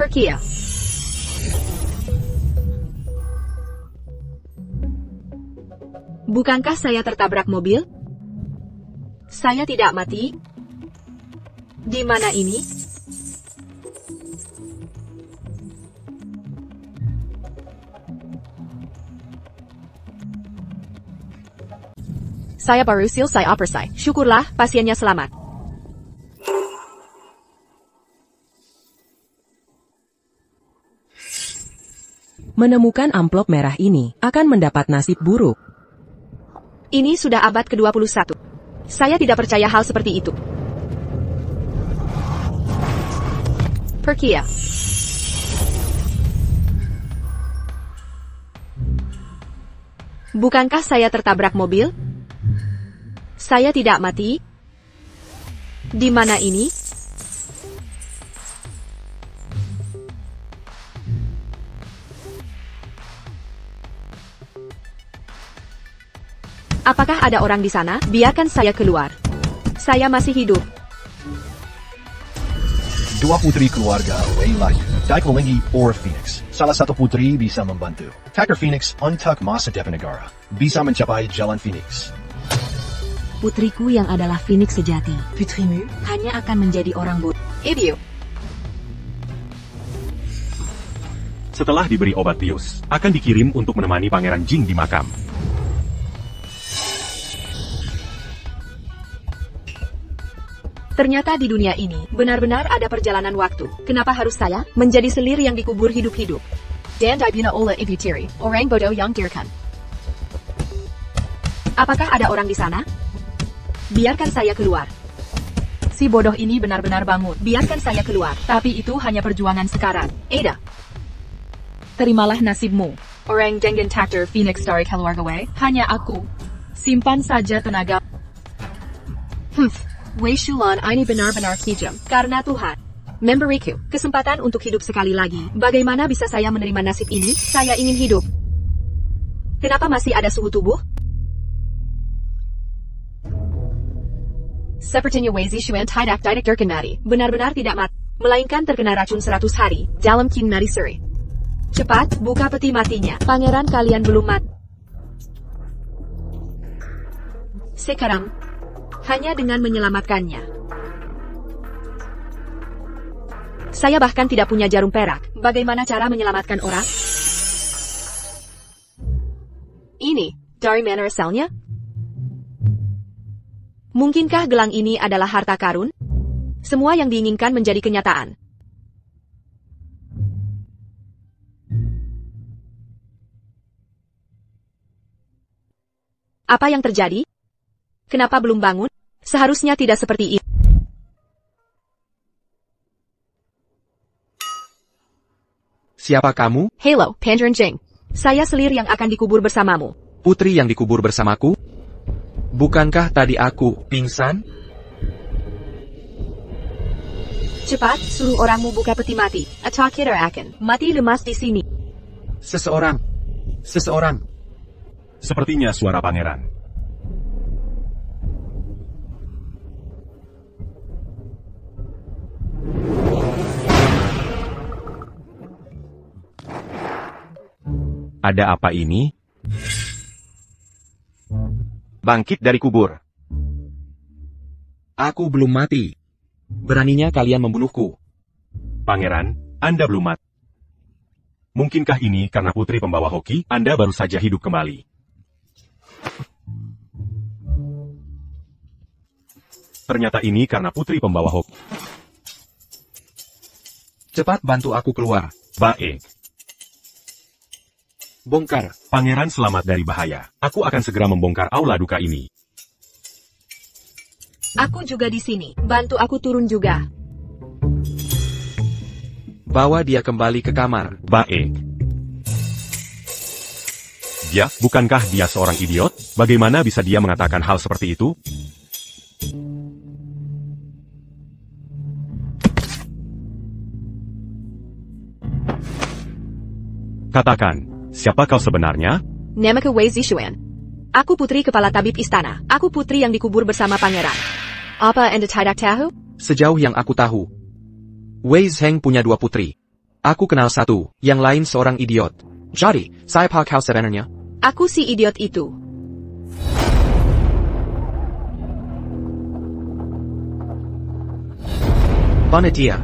Perkia. Bukankah saya tertabrak mobil? Saya tidak mati. Di mana ini? Saya baru selesai operasi. Syukurlah, pasiennya selamat. Menemukan amplop merah ini akan mendapat nasib buruk. Ini sudah abad ke-21. Saya tidak percaya hal seperti itu. Perkia. Bukankah saya tertabrak mobil? Saya tidak mati. Di mana ini? Apakah ada orang di sana? Biarkan saya keluar. Saya masih hidup. Dua putri keluarga Wei lahir dari Pelangi or Phoenix. Salah satu putri bisa membantu Hacker Phoenix untuk masa depan negara. Bisa mencapai jalan Phoenix. Putriku yang adalah Phoenix sejati. Putrimu hanya akan menjadi orang bodoh. Idiot. Setelah diberi obat bius, akan dikirim untuk menemani Pangeran Jing di makam. Ternyata di dunia ini, benar-benar ada perjalanan waktu. Kenapa harus saya menjadi selir yang dikubur hidup-hidup? Dan Dibuna Ola Ibutiri, orang bodoh yang dirkan. Apakah ada orang di sana? Biarkan saya keluar. Si bodoh ini benar-benar bangun. Biarkan saya keluar. Tapi itu hanya perjuangan sekarang. Ada. Terimalah nasibmu. Orang dengan takdir Phoenix dari keluarga Wei. Hanya aku. Simpan saja tenaga. Wei Shulan ini benar-benar kejam. Karena Tuhan memberiku kesempatan untuk hidup sekali lagi. Bagaimana bisa saya menerima nasib ini? Saya ingin hidup. Kenapa masih ada suhu tubuh? Sepertinya Wei Zishuan tidak terkena benar-benar tidak mati, melainkan terkena racun 100 hari dalam Kin Mari Suri. Cepat, buka peti matinya. Pangeran kalian belum mati. Sekarang, hanya dengan menyelamatkannya. Saya bahkan tidak punya jarum perak. Bagaimana cara menyelamatkan orang? Ini, dari mana asalnya? Mungkinkah gelang ini adalah harta karun? Semua yang diinginkan menjadi kenyataan. Apa yang terjadi? Kenapa belum bangun? Seharusnya tidak seperti ini. Siapa kamu? Halo, Pangeran Jing. Saya selir yang akan dikubur bersamamu. Putri yang dikubur bersamaku? Bukankah tadi aku pingsan? Cepat, suruh orangmu buka peti mati. Atau kita akan mati lemas di sini. Seseorang. Sepertinya suara pangeran. Ada apa ini? Bangkit dari kubur. Aku belum mati. Beraninya kalian membunuhku. Pangeran, Anda belum mati. Mungkinkah ini karena putri pembawa hoki, Anda baru saja hidup kembali? Ternyata ini karena putri pembawa hoki. Cepat bantu aku keluar. Baik. Bongkar. Pangeran selamat dari bahaya. Aku akan segera membongkar aula duka ini. Aku juga di sini. Bantu aku turun juga. Bawa dia kembali ke kamar. Baik. Ya, bukankah dia seorang idiot? Bagaimana bisa dia mengatakan hal seperti itu? Katakan, siapa kau sebenarnya? Namaku Wei Zishuan. Aku putri kepala tabib istana. Aku putri yang dikubur bersama pangeran. Apa Anda tidak tahu? Sejauh yang aku tahu, Wei Zheng punya 2 putri. Aku kenal satu, yang lain seorang idiot. Jadi, siapa kau sebenarnya? Aku si idiot itu. Mana dia?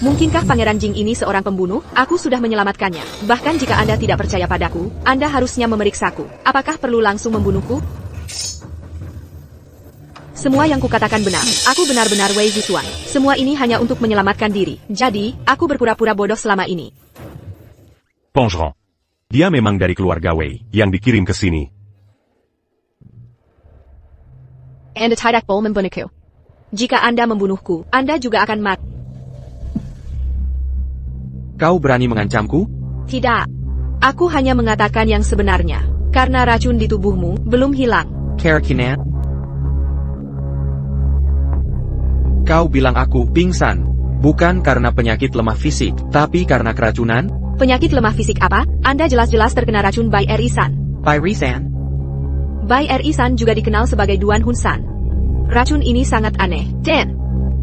Mungkinkah Pangeran Jing ini seorang pembunuh? Aku sudah menyelamatkannya. Bahkan jika Anda tidak percaya padaku, Anda harusnya memeriksaku. Apakah perlu langsung membunuhku? Semua yang kukatakan benar. Aku benar-benar Wei Zixuan. Semua ini hanya untuk menyelamatkan diri. Jadi, aku berpura-pura bodoh selama ini. Pongeron. Dia memang dari keluarga Wei, yang dikirim ke sini. Anda tidak boleh membunuhku. Jika Anda membunuhku, Anda juga akan mati. Kau berani mengancamku? Tidak. Aku hanya mengatakan yang sebenarnya. Karena racun di tubuhmu belum hilang. Kerakinan? Kau bilang aku pingsan. Bukan karena penyakit lemah fisik, tapi karena keracunan? Penyakit lemah fisik apa? Anda jelas-jelas terkena racun Bai Erisan. Bai Risan? Bai Erisan juga dikenal sebagai Duan Hunsan. Racun ini sangat aneh. Dan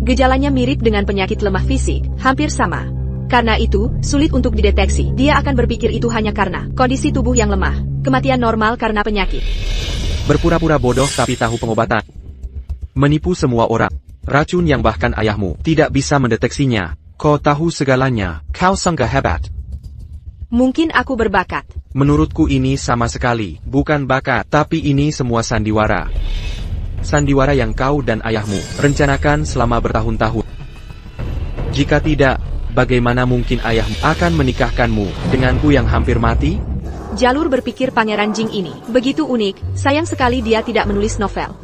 gejalanya mirip dengan penyakit lemah fisik, hampir sama. Karena itu, sulit untuk dideteksi. Dia akan berpikir itu hanya karena kondisi tubuh yang lemah. Kematian normal karena penyakit. Berpura-pura bodoh tapi tahu pengobatan. Menipu semua orang. Racun yang bahkan ayahmu tidak bisa mendeteksinya. Kau tahu segalanya. Kau sangka hebat. Mungkin aku berbakat. Menurutku ini sama sekali bukan bakat, tapi ini semua sandiwara. Sandiwara yang kau dan ayahmu rencanakan selama bertahun-tahun. Jika tidak, bagaimana mungkin ayahmu akan menikahkanmu denganku yang hampir mati? Jalur berpikir Pangeran Jing ini begitu unik, sayang sekali dia tidak menulis novel.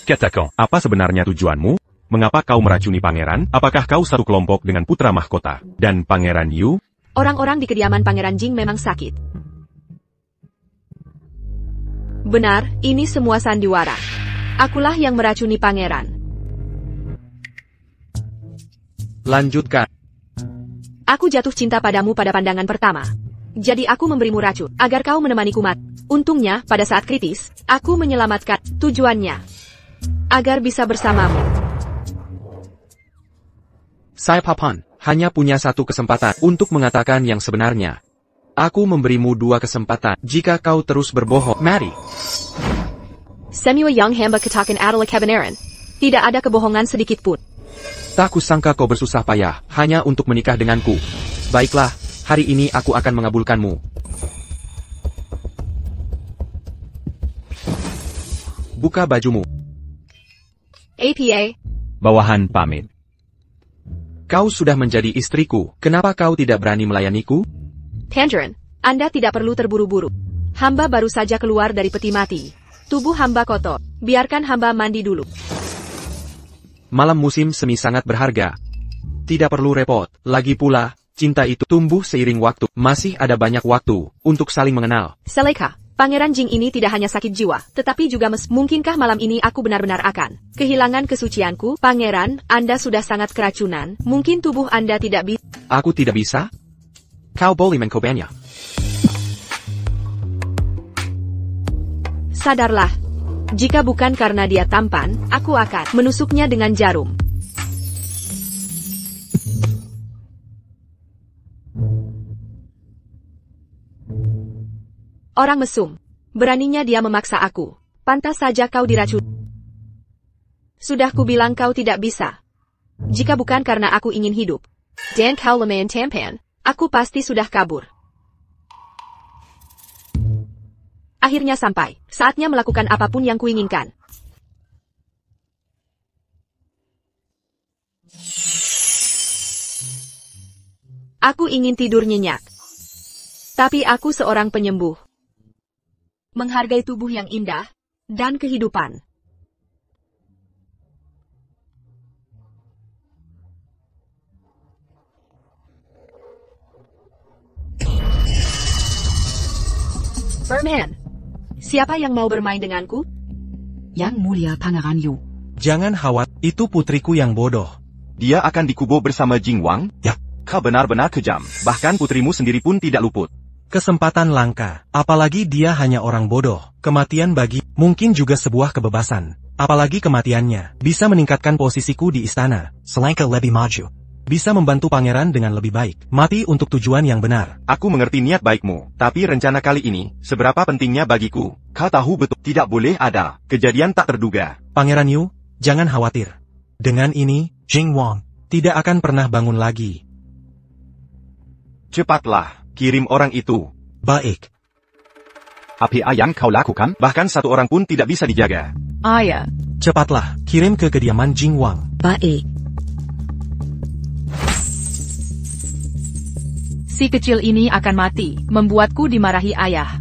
Katakan, apa sebenarnya tujuanmu? Mengapa kau meracuni pangeran? Apakah kau satu kelompok dengan putra mahkota? Dan Pangeran Yu? Orang-orang di kediaman Pangeran Jing memang sakit. Benar, ini semua sandiwara. Akulah yang meracuni pangeran. Lanjutkan. Aku jatuh cinta padamu pada pandangan pertama. Jadi aku memberimu racun, agar kau menemaniku mati. Untungnya, pada saat kritis, aku menyelamatkan tujuannya. Agar bisa bersamamu. Saya Papan, hanya punya satu kesempatan untuk mengatakan yang sebenarnya. Aku memberimu 2 kesempatan, jika kau terus berbohong. Mari. Semua yang hamba katakan adalah kebenaran. Tidak ada kebohongan sedikit pun. Tak kusangka kau bersusah payah, hanya untuk menikah denganku. Baiklah, hari ini aku akan mengabulkanmu. Buka bajumu. APA. Bawahan pamit. Kau sudah menjadi istriku, kenapa kau tidak berani melayaniku? Tangerine, Anda tidak perlu terburu-buru. Hamba baru saja keluar dari peti mati. Tubuh hamba kotor, biarkan hamba mandi dulu. Malam musim semi sangat berharga. Tidak perlu repot, lagi pula, cinta itu tumbuh seiring waktu. Masih ada banyak waktu untuk saling mengenal. Seleka, Pangeran Jing ini tidak hanya sakit jiwa, tetapi juga mungkinkah malam ini aku benar-benar akan kehilangan kesucianku? Pangeran, Anda sudah sangat keracunan, mungkin tubuh Anda tidak bisa. Aku tidak bisa? Kau boleh mencobanya. Sadarlah. Jika bukan karena dia tampan, aku akan menusuknya dengan jarum. Orang mesum. Beraninya dia memaksa aku. Pantas saja kau diracun. Sudah kubilang kau tidak bisa. Jika bukan karena aku ingin hidup. Dan kau lumayan tampan, aku pasti sudah kabur. Akhirnya sampai. Saatnya melakukan apapun yang kuinginkan. Aku ingin tidur nyenyak. Tapi aku seorang penyembuh. Menghargai tubuh yang indah dan kehidupan. Berman, siapa yang mau bermain denganku? Yang Mulia Pangeran Yu. Jangan khawatir, itu putriku yang bodoh. Dia akan dikubur bersama Jing Wang? Ya, kau benar-benar kejam. Bahkan putrimu sendiri pun tidak luput. Kesempatan langka, apalagi dia hanya orang bodoh. Kematian bagi, mungkin juga sebuah kebebasan. Apalagi kematiannya, bisa meningkatkan posisiku di istana. Selangkah lebih maju. bisa membantu pangeran dengan lebih baik. Mati untuk tujuan yang benar. Aku mengerti niat baikmu, tapi rencana kali ini, seberapa pentingnya bagiku. Kau tahu betul, tidak boleh ada kejadian tak terduga. Pangeran Yu, jangan khawatir. Dengan ini, Jing Wang tidak akan pernah bangun lagi. Cepatlah, kirim orang itu. Baik. Apa yang kau lakukan? Bahkan satu orang pun tidak bisa dijaga. Ayah. Cepatlah, kirim ke kediaman Jing Wang. Baik. Si kecil ini akan mati, membuatku dimarahi ayah.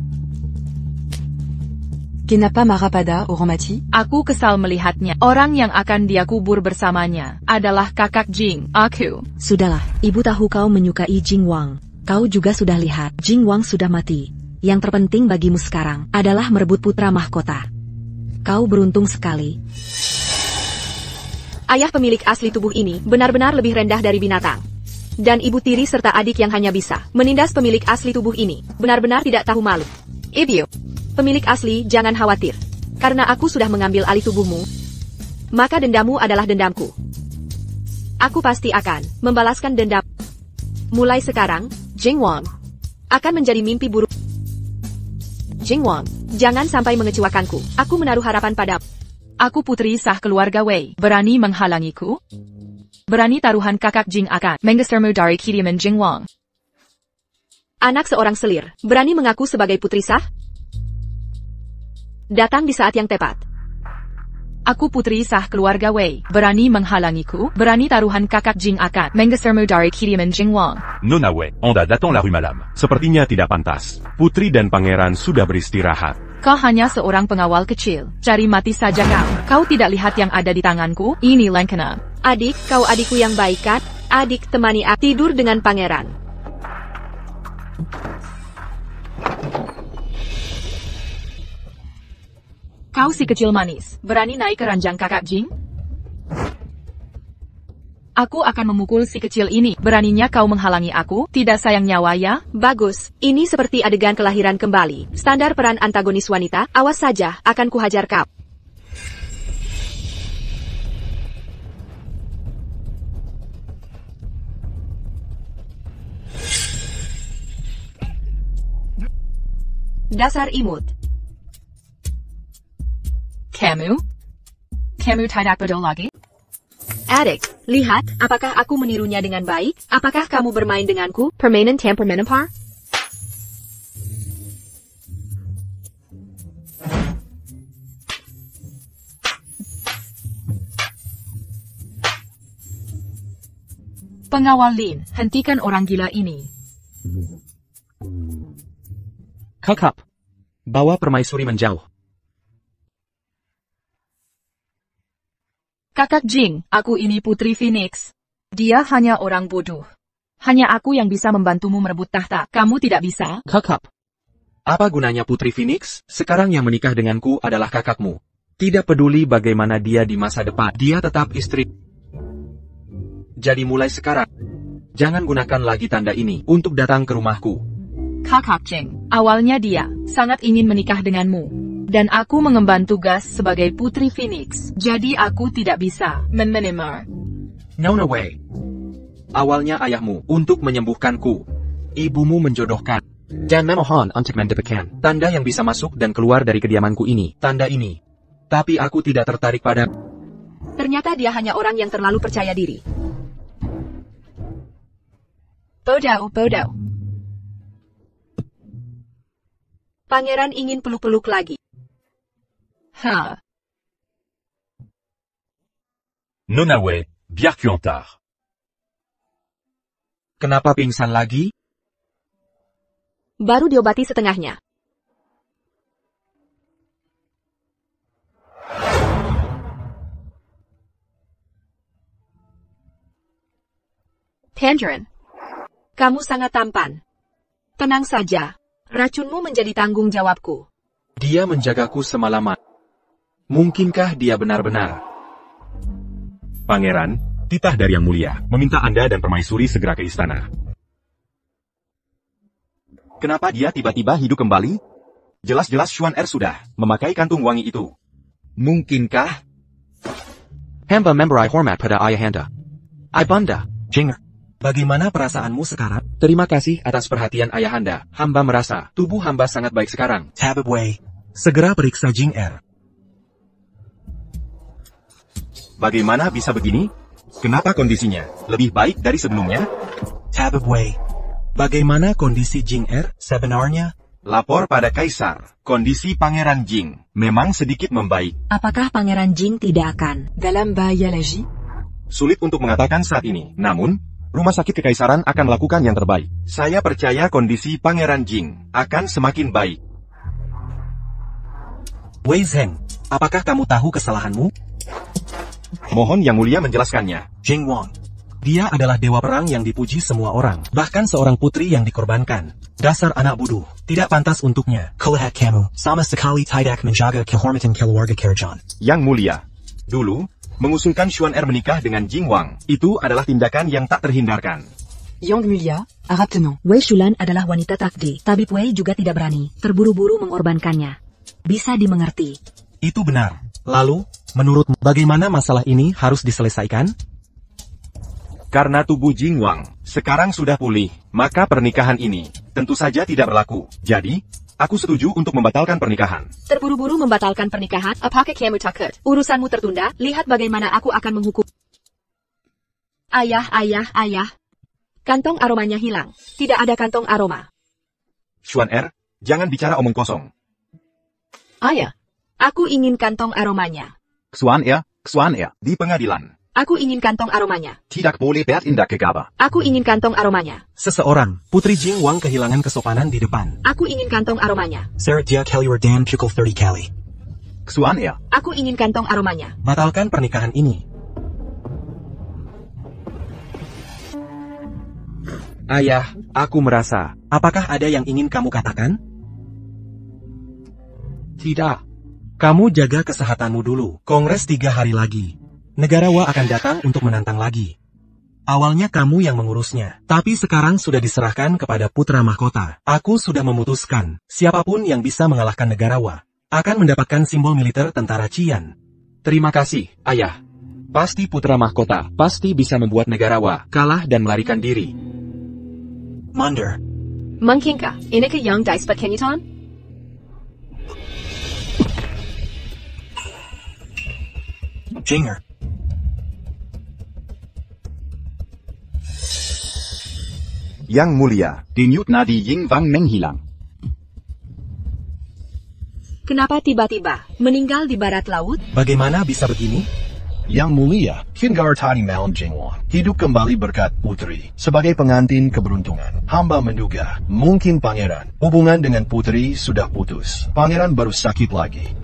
Kenapa marah pada orang mati? Aku kesal melihatnya. Orang yang akan dia kubur bersamanya adalah kakak Jing, aku. Sudahlah, ibu tahu kau menyukai Jing Wang. Kau juga sudah lihat, Jing Wang sudah mati. Yang terpenting bagimu sekarang adalah merebut putra mahkota. Kau beruntung sekali. Ayah pemilik asli tubuh ini benar-benar lebih rendah dari binatang. Dan ibu tiri serta adik yang hanya bisa menindas pemilik asli tubuh ini benar-benar tidak tahu malu. Ibu, pemilik asli, jangan khawatir. Karena aku sudah mengambil alih tubuhmu, maka dendammu adalah dendamku. Aku pasti akan membalaskan dendam. Mulai sekarang, Jing Wang akan menjadi mimpi buruk. Jing Wang, jangan sampai mengecewakanku. Aku menaruh harapan padamu. Aku putri sah keluarga Wei. Berani menghalangiku? Berani taruhan kakak Jing akan menggesermu dari kediaman Jing Wang. Anak seorang selir, berani mengaku sebagai putri sah? Datang di saat yang tepat. Aku putri sah keluarga Wei. Berani menghalangiku? Berani taruhan kakak Jing akan menggesermu dari kediaman Jing Wang. Nona Wei, Anda datang la rue Malam. Sepertinya tidak pantas. Putri dan pangeran sudah beristirahat. Kau hanya seorang pengawal kecil. Cari mati saja kau. Kau tidak lihat yang ada di tanganku? Ini lengkena. Adik, kau adikku yang baik kan? Adik, temani aku tidur dengan pangeran. Kau si kecil manis, berani naik ke ranjang kakak Jing? Aku akan memukul si kecil ini. Beraninya kau menghalangi aku? Tidak sayang nyawa ya? Bagus, ini seperti adegan kelahiran kembali. Standar peran antagonis wanita, awas saja, akan kuhajar kau. Dasar imut. Kamu tidak peduli lagi? Adik, lihat, apakah aku menirunya dengan baik? Apakah kamu bermain denganku? Permainan temperamental? Pengawal Lin, hentikan orang gila ini. Kakak, bawa permaisuri menjauh. Kakak Jing, aku ini Putri Phoenix. Dia hanya orang bodoh. Hanya aku yang bisa membantumu merebut tahta. Kamu tidak bisa? Kakak, apa gunanya Putri Phoenix? Sekarang yang menikah denganku adalah kakakmu. Tidak peduli bagaimana dia di masa depan, dia tetap istri. Jadi mulai sekarang, jangan gunakan lagi tanda ini untuk datang ke rumahku. Kakak Jing, awalnya dia sangat ingin menikah denganmu. Dan aku mengemban tugas sebagai Putri Phoenix. Jadi aku tidak bisa menerima. No way. Awalnya ayahmu untuk menyembuhkanku. Ibumu menjodohkan. Dan memohon untuk mendapatkan tanda yang bisa masuk dan keluar dari kediamanku ini. Tanda ini. Tapi aku tidak tertarik pada... Ternyata dia hanya orang yang terlalu percaya diri. Bodoh. Pangeran ingin peluk-peluk lagi. Nona Wei, biar tu en tard. Kenapa pingsan lagi? Baru diobati setengahnya. Tangerine, kamu sangat tampan. Tenang saja, racunmu menjadi tanggung jawabku. Dia menjagaku semalaman. Mungkinkah dia benar-benar? Pangeran, titah dari Yang Mulia, meminta Anda dan permaisuri segera ke istana. Kenapa dia tiba-tiba hidup kembali? Jelas-jelas Xuan Er sudah memakai kantung wangi itu. Mungkinkah? Hamba memberi hormat pada ayahanda. Ibunda, Jinger, bagaimana perasaanmu sekarang? Terima kasih atas perhatian ayahanda. Hamba merasa tubuh hamba sangat baik sekarang. Tabibway, segera periksa Jinger. Bagaimana bisa begini? Kenapa kondisinya lebih baik dari sebelumnya? Tabibway, bagaimana kondisi Jinger sebenarnya? Lapor pada Kaisar. Kondisi Pangeran Jing memang sedikit membaik. Apakah Pangeran Jing tidak akan dalam bahaya lagi? Sulit untuk mengatakan saat ini. Namun, Rumah Sakit Kekaisaran akan melakukan yang terbaik. Saya percaya kondisi Pangeran Jing akan semakin baik. Wei Zheng, apakah kamu tahu kesalahanmu? Mohon Yang Mulia menjelaskannya. Jing Wang. Dia adalah dewa perang yang dipuji semua orang. Bahkan seorang putri yang dikorbankan. Dasar anak bodoh. Tidak pantas untuknya. Kulihat kamu, sama sekali tidak menjaga kehormatan keluarga Kerajaan. Yang Mulia, dulu, mengusulkan Xuan Er menikah dengan Jing Wang. Itu adalah tindakan yang tak terhindarkan. Yang Mulia, rapidement. Wei Shulan adalah wanita takdi. Tabib Wei juga tidak berani terburu-buru mengorbankannya. Bisa dimengerti. Itu benar. Lalu, menurutmu bagaimana masalah ini harus diselesaikan? Karena tubuh Jing Wang sekarang sudah pulih, maka pernikahan ini tentu saja tidak berlaku. Jadi, aku setuju untuk membatalkan pernikahan. Terburu-buru membatalkan pernikahan? Apakah kamu takut urusanmu tertunda? Lihat bagaimana aku akan menghukum. Ayah. Kantong aromanya hilang. Tidak ada kantong aroma. Xuan Er, jangan bicara omong kosong. Ayah, aku ingin kantong aromanya. Xuan Er, Di pengadilan. Aku ingin kantong aromanya. tidak boleh berindah gegabah. Aku ingin kantong aromanya. Seseorang, Putri Jing Wang kehilangan kesopanan di depan. Aku ingin kantong aromanya. Seret dia kaliwer dan pukul 30 kali. Xuan Er, Aku ingin kantong aromanya. Batalkan pernikahan ini. Ayah, aku merasa. Apakah ada yang ingin kamu katakan? Tidak. Kamu jaga kesehatanmu dulu. Kongres 3 hari lagi. Negarawa akan datang untuk menantang lagi. Awalnya kamu yang mengurusnya, tapi sekarang sudah diserahkan kepada putra mahkota. Aku sudah memutuskan, siapapun yang bisa mengalahkan Negarawa, akan mendapatkan simbol militer tentara Qian. Terima kasih, Ayah. Pasti putra mahkota, pasti bisa membuat Negarawa kalah dan melarikan diri. Munder. Mungkinkah ini ke Young Dice Kenyataan? Jinger. Yang Mulia, denyut nadi Jing Wang menghilang. Kenapa tiba-tiba meninggal di barat laut? Bagaimana bisa begini? Yang Mulia, Kingar Tadi Malam Jing Wang hidup kembali berkat putri. Sebagai pengantin keberuntungan, hamba menduga mungkin pangeran hubungan dengan putri sudah putus. Pangeran baru sakit lagi.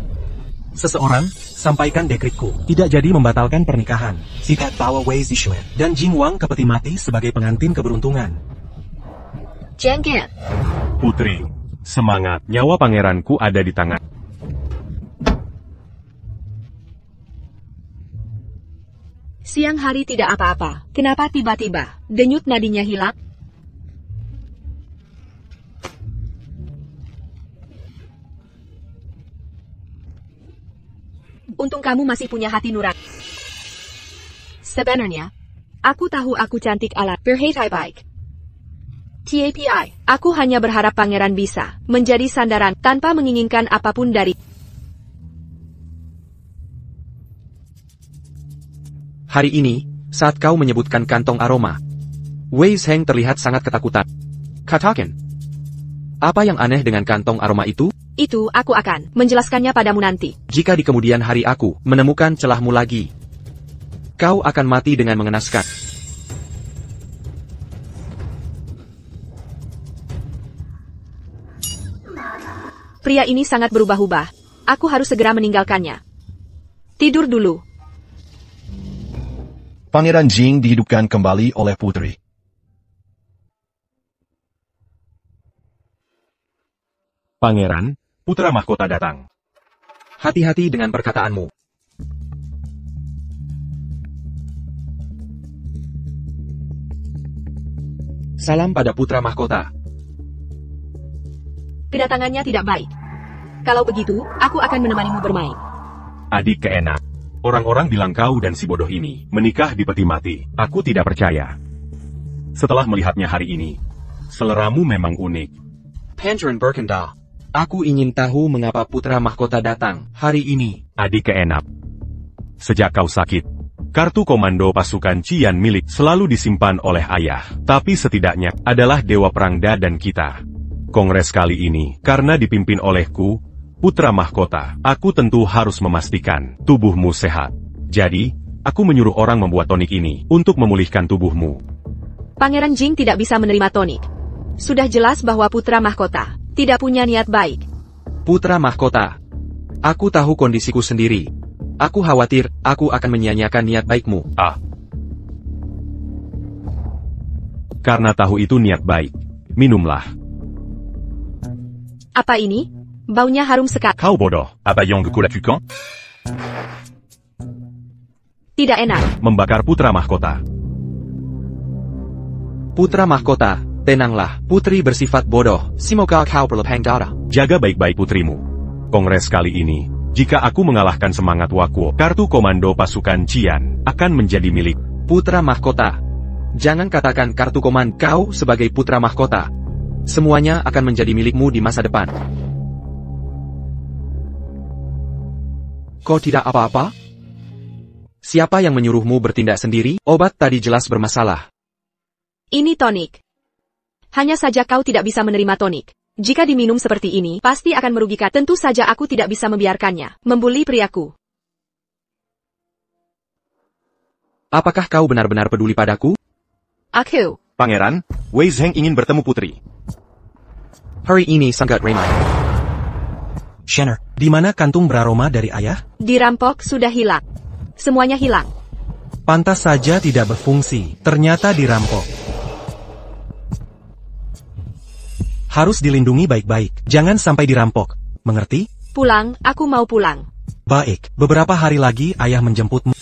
Seseorang, sampaikan dekretku, tidak jadi membatalkan pernikahan. Sikat bawa Wei Zishuan dan Jing Wang ke peti mati sebagai pengantin keberuntungan. Jangan. Putri, semangat. Nyawa pangeranku ada di tangan. Siang hari tidak apa-apa. Kenapa tiba-tiba denyut nadinya hilang? Untung kamu masih punya hati nurani. Sebenarnya, aku tahu aku cantik ala berhati baik. TAPI, aku hanya berharap pangeran bisa menjadi sandaran tanpa menginginkan apapun dari. Hari ini, saat kau menyebutkan kantong aroma, Wei Zheng terlihat sangat ketakutan. Katakan, apa yang aneh dengan kantong aroma itu? Itu aku akan menjelaskannya padamu nanti. Jika di kemudian hari aku menemukan celahmu lagi, kau akan mati dengan mengenaskan. Pria ini sangat berubah-ubah. Aku harus segera meninggalkannya. Tidur dulu. Pangeran Jing dihidupkan kembali oleh putri. Pangeran, putra mahkota datang. Hati-hati dengan perkataanmu. Salam pada putra mahkota. Kedatangannya tidak baik. Kalau begitu, aku akan menemanimu bermain. Adik keenak. Orang-orang bilang kau dan si bodoh ini menikah di peti mati. Aku tidak percaya. Setelah melihatnya hari ini, seleramu memang unik. Pandren Berkendal. Aku ingin tahu mengapa putra mahkota datang hari ini. Adik keenap. Sejak kau sakit, kartu komando pasukan Qian milik selalu disimpan oleh ayah. Tapi setidaknya adalah dewa perang Da dan kita. Kongres kali ini, karena dipimpin olehku, putra mahkota, aku tentu harus memastikan tubuhmu sehat. Jadi, aku menyuruh orang membuat tonik ini untuk memulihkan tubuhmu. Pangeran Jing tidak bisa menerima tonik. Sudah jelas bahwa putra mahkota tidak punya niat baik. Putra mahkota. Aku tahu kondisiku sendiri. Aku khawatir aku akan menyia-nyiakan niat baikmu. Karena tahu itu niat baik, minumlah. Apa ini? Baunya harum sekali. Kau bodoh, apa yang kulakukan? Tidak enak. Membakar putra mahkota. Putra mahkota, tenanglah. Putri bersifat bodoh. Semoga kau berlepang dada. Jaga baik-baik putrimu. Kongres kali ini, jika aku mengalahkan semangat Wakuo, kartu komando pasukan Qian akan menjadi milik putra mahkota. Jangan katakan kartu komando kau sebagai putra mahkota. Semuanya akan menjadi milikmu di masa depan. Kau tidak apa-apa? Siapa yang menyuruhmu bertindak sendiri? Obat tadi jelas bermasalah. Ini tonik. Hanya saja kau tidak bisa menerima tonik. Jika diminum seperti ini, pasti akan merugikan. Tentu saja aku tidak bisa membiarkannya membuli priaku. Apakah kau benar-benar peduli padaku? Aku. Pangeran, Wei Zheng ingin bertemu putri. Hari ini sangat ramai. Shanner, di mana kantung beraroma dari ayah? Dirampok sudah hilang. Semuanya hilang. Pantas saja tidak berfungsi, ternyata dirampok. Harus dilindungi baik-baik, jangan sampai dirampok. Mengerti? Pulang, aku mau pulang. Baik, beberapa hari lagi ayah menjemputmu.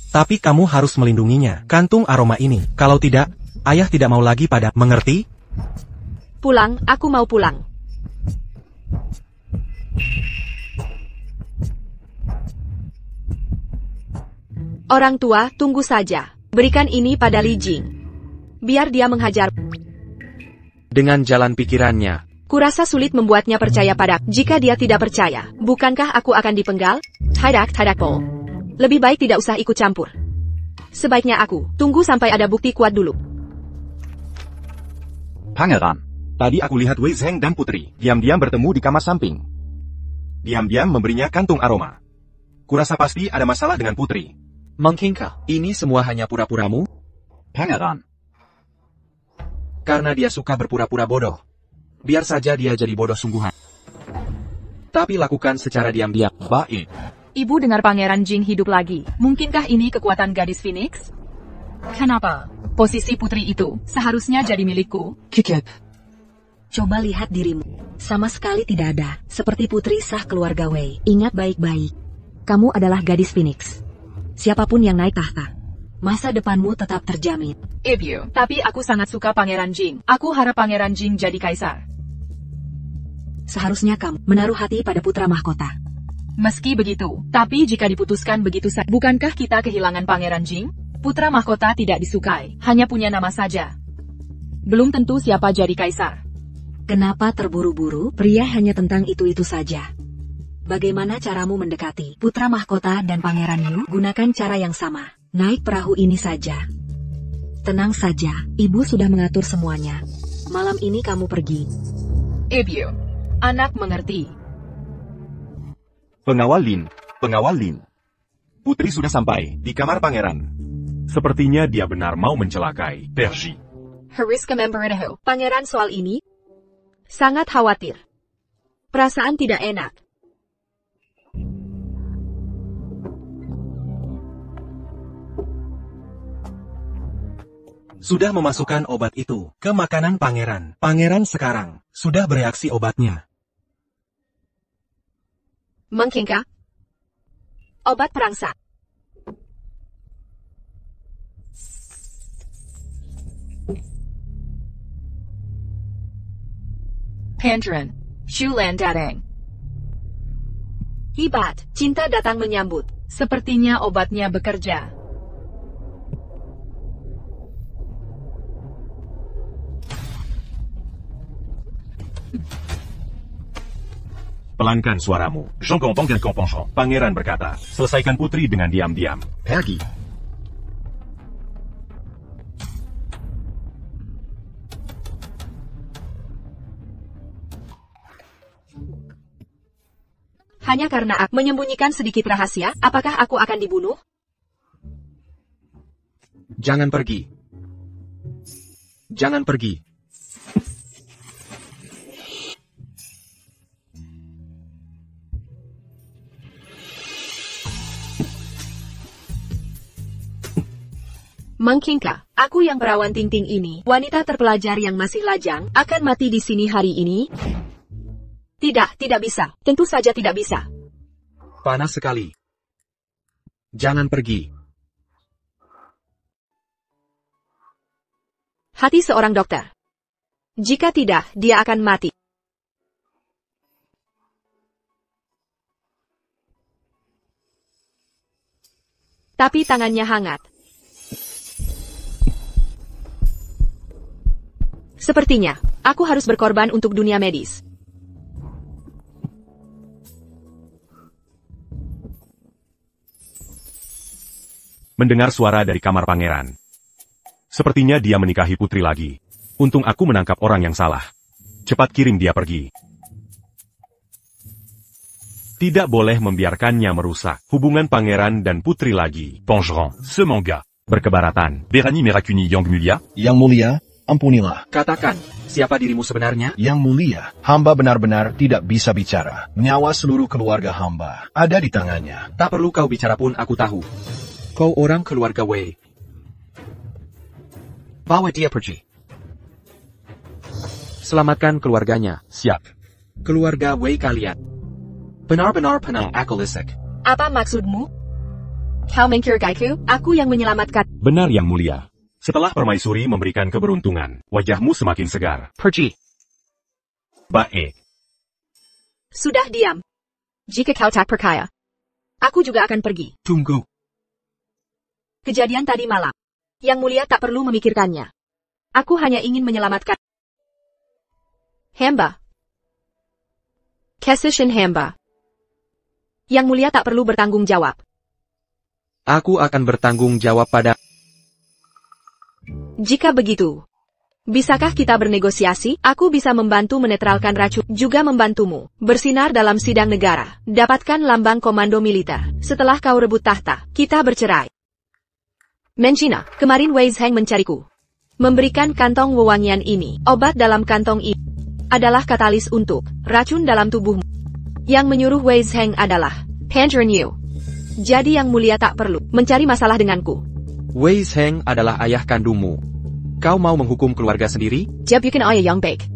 Tapi kamu harus melindunginya, kantung aroma ini. Kalau tidak, ayah tidak mau lagi pada, mengerti? Pulang, aku mau pulang. Orang tua, tunggu saja. Berikan ini pada Li Jing. Biar dia menghajar. Dengan jalan pikirannya. Kurasa sulit membuatnya percaya padaku. Jika dia tidak percaya, bukankah aku akan dipenggal? Tidak Pol. Lebih baik tidak usah ikut campur. Sebaiknya aku tunggu sampai ada bukti kuat dulu. Pangeran, tadi aku lihat Wei Zheng dan putri diam-diam bertemu di kamar samping. Diam-diam memberinya kantung aroma. Kurasa pasti ada masalah dengan putri. Mungkinkah ini semua hanya pura-puramu? Pangeran. Karena dia suka berpura-pura bodoh. Biar saja dia jadi bodoh sungguhan. Tapi lakukan secara diam-diam. Baik. Ibu dengar Pangeran Jing hidup lagi. Mungkinkah ini kekuatan gadis Phoenix? Kenapa? Posisi putri itu seharusnya jadi milikku. Kikep. Coba lihat dirimu. Sama sekali tidak ada. Seperti putri sah keluarga Wei. Ingat baik-baik. Kamu adalah gadis Phoenix. Siapapun yang naik tahta, masa depanmu tetap terjamin. Ibu, tapi aku sangat suka Pangeran Jing. Aku harap Pangeran Jing jadi kaisar. Seharusnya kamu menaruh hati pada putra mahkota. Meski begitu, tapi jika diputuskan begitu saja, bukankah kita kehilangan Pangeran Jing? Putra mahkota tidak disukai, hanya punya nama saja. Belum tentu siapa jadi kaisar. Kenapa terburu-buru? Pria hanya tentang itu-itu saja. Bagaimana caramu mendekati putra mahkota dan Pangeran Yu? Gunakan cara yang sama. Naik perahu ini saja. Tenang saja, ibu sudah mengatur semuanya. Malam ini kamu pergi. Ibu, anak mengerti. Pengawal Lin. Putri sudah sampai di kamar pangeran. Sepertinya dia benar mau mencelakai Percy. Hariska Memberitahu. Pangeran soal ini sangat khawatir. Perasaan tidak enak. Sudah memasukkan obat itu ke makanan pangeran. Pangeran sekarang sudah bereaksi obatnya. Mungkinkah? Obat perangsang. Pandren, Shulan datang. Hebat, cinta datang menyambut. Sepertinya obatnya bekerja. Pelankan suaramu. Pangeran berkata, selesaikan putri dengan diam-diam. Pergi. Hanya karena aku menyembunyikan sedikit rahasia, apakah aku akan dibunuh? Jangan pergi. Jangan pergi. Mungkinkah aku yang perawan ting-ting ini, wanita terpelajar yang masih lajang, akan mati di sini hari ini? Tidak, tidak bisa. Tentu saja tidak bisa. Panas sekali. Jangan pergi. Hati seorang dokter. Jika tidak, dia akan mati. Tapi tangannya hangat. Sepertinya, aku harus berkorban untuk dunia medis. Mendengar suara dari kamar pangeran. Sepertinya dia menikahi putri lagi. Untung aku menangkap orang yang salah. Cepat kirim dia pergi. Tidak boleh membiarkannya merusak hubungan pangeran dan putri lagi. Pengerang, ce manga. Berkebaratan. Berani Merakuni Yang Mulia. Yang mulia, ampunilah. Katakan, siapa dirimu sebenarnya? Yang mulia, hamba benar-benar tidak bisa bicara. Nyawa seluruh keluarga hamba ada di tangannya. Tak perlu kau bicara pun aku tahu. Kau orang keluarga Wei. Bawa dia pergi. Selamatkan keluarganya. Siap. Keluarga Wei kalian benar-benar penuh akal lisak. Apa maksudmu? Kau mencurigaiku? Aku yang menyelamatkan. Benar yang mulia. Setelah permaisuri memberikan keberuntungan, wajahmu semakin segar. Pergi. Baik. Sudah diam. Jika kau tak percaya, aku juga akan pergi. Tunggu. Kejadian tadi malam. Yang mulia tak perlu memikirkannya. Aku hanya ingin menyelamatkan hamba. Kesishin hamba. Yang mulia tak perlu bertanggung jawab. Aku akan bertanggung jawab pada... Jika begitu, bisakah kita bernegosiasi? Aku bisa membantu menetralkan racun, juga membantumu bersinar dalam sidang negara. Dapatkan lambang komando militer. Setelah kau rebut tahta, kita bercerai. Menchina, kemarin Wei Zheng mencariku. Memberikan kantong wewangian ini. Obat dalam kantong ini adalah katalis untuk racun dalam tubuhmu. Yang menyuruh Wei Zheng adalah Pangeran Yu. Jadi yang mulia tak perlu mencari masalah denganku. Wei Zheng adalah ayah kandungmu. Kau mau menghukum keluarga sendiri? Jebukan ayah yang baik.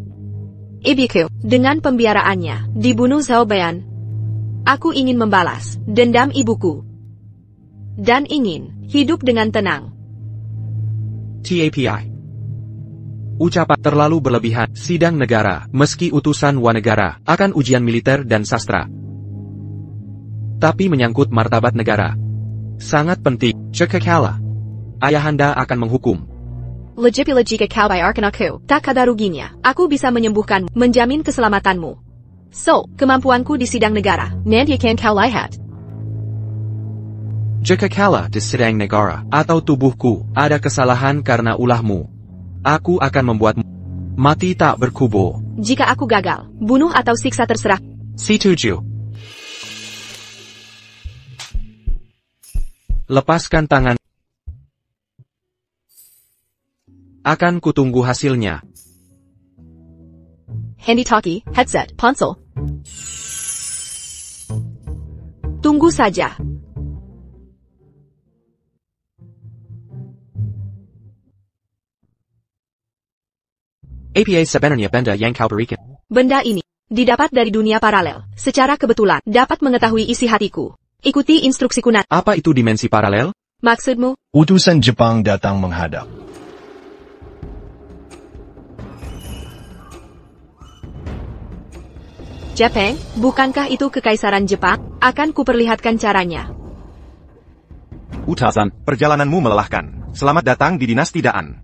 Ibuku, dengan pembiaraannya, dibunuh Zhao Bayan. Aku ingin membalas dendam ibuku. Dan ingin hidup dengan tenang. TAPI. Ucapan terlalu berlebihan. Sidang negara, meski utusan wanegara, akan ujian militer dan sastra. Tapi menyangkut martabat negara. Sangat penting. Jika kalah, ayahanda akan menghukum. Lagipula jika kau bayarkan aku, tak ada ruginya. Aku bisa menyembuhkanmu, menjamin keselamatanmu. So, kemampuanku di sidang negara, nanti akan kau lihat. Jika kalah di sidang negara, atau tubuhku, ada kesalahan karena ulahmu, aku akan membuatmu mati tak berkubur. Jika aku gagal, bunuh atau siksa terserah. Setuju. Lepaskan tangan. Akan kutunggu hasilnya. Handy-talkie, headset, ponsel. Tunggu saja. APA sebenarnya benda yang kau berikan. Benda ini didapat dari dunia paralel. Secara kebetulan, dapat mengetahui isi hatiku. Ikuti instruksiku nanti. Apa itu dimensi paralel? Maksudmu? Utusan Jepang datang menghadap. Jepang, bukankah itu kekaisaran Jepang? Akan kuperlihatkan caranya. Utasan, perjalananmu melelahkan. Selamat datang di dinasti Daan.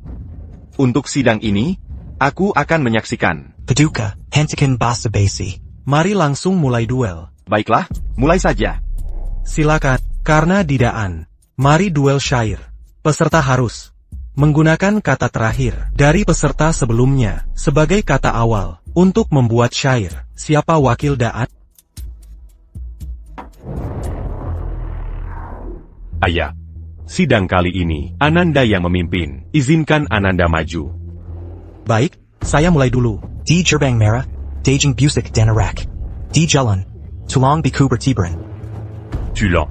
Untuk sidang ini, aku akan menyaksikan Paduka, hentikan basa-basi. Mari langsung mulai duel. Baiklah, mulai saja. Silakan, karena didaan. Mari duel syair. Peserta harus menggunakan kata terakhir dari peserta sebelumnya sebagai kata awal untuk membuat syair. Siapa wakil daan? Ayah, sidang kali ini Ananda yang memimpin. Izinkan Ananda maju. Baik, saya mulai dulu. Di Gerbang Merah, Dajing Busik dan Arak. Di Jalan, Tulang Biku Bertiberan. Tulong.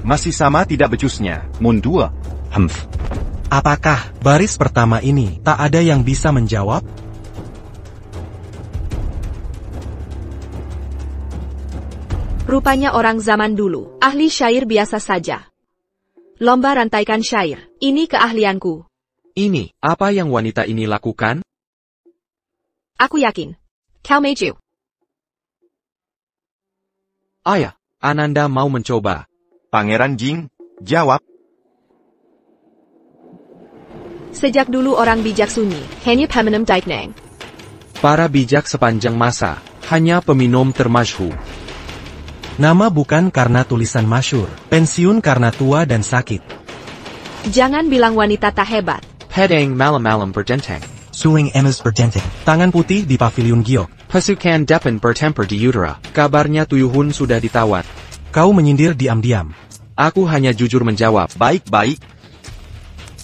Masih sama tidak becusnya. Mundur. Humph. Apakah baris pertama ini tak ada yang bisa menjawab? Rupanya orang zaman dulu, ahli syair biasa saja. Lomba rantaikan syair, ini keahlianku. Ini, apa yang wanita ini lakukan? Aku yakin. Kau maju. Ayah, Ananda mau mencoba. Pangeran Jing, jawab. Sejak dulu orang bijak sunyi, hanya peminum daikneng. Para bijak sepanjang masa, hanya peminum termasyhur. Nama bukan karena tulisan masyhur, pensiun karena tua dan sakit. Jangan bilang wanita tak hebat. Pedang malam-malam berdenteng. Suling emas berdenteng. Tangan putih di pavilion giok. Pasukan depan bertempur di utara. Kabarnya Tuyuhun sudah ditawar. Kau menyindir diam-diam. Aku hanya jujur menjawab. Baik-baik.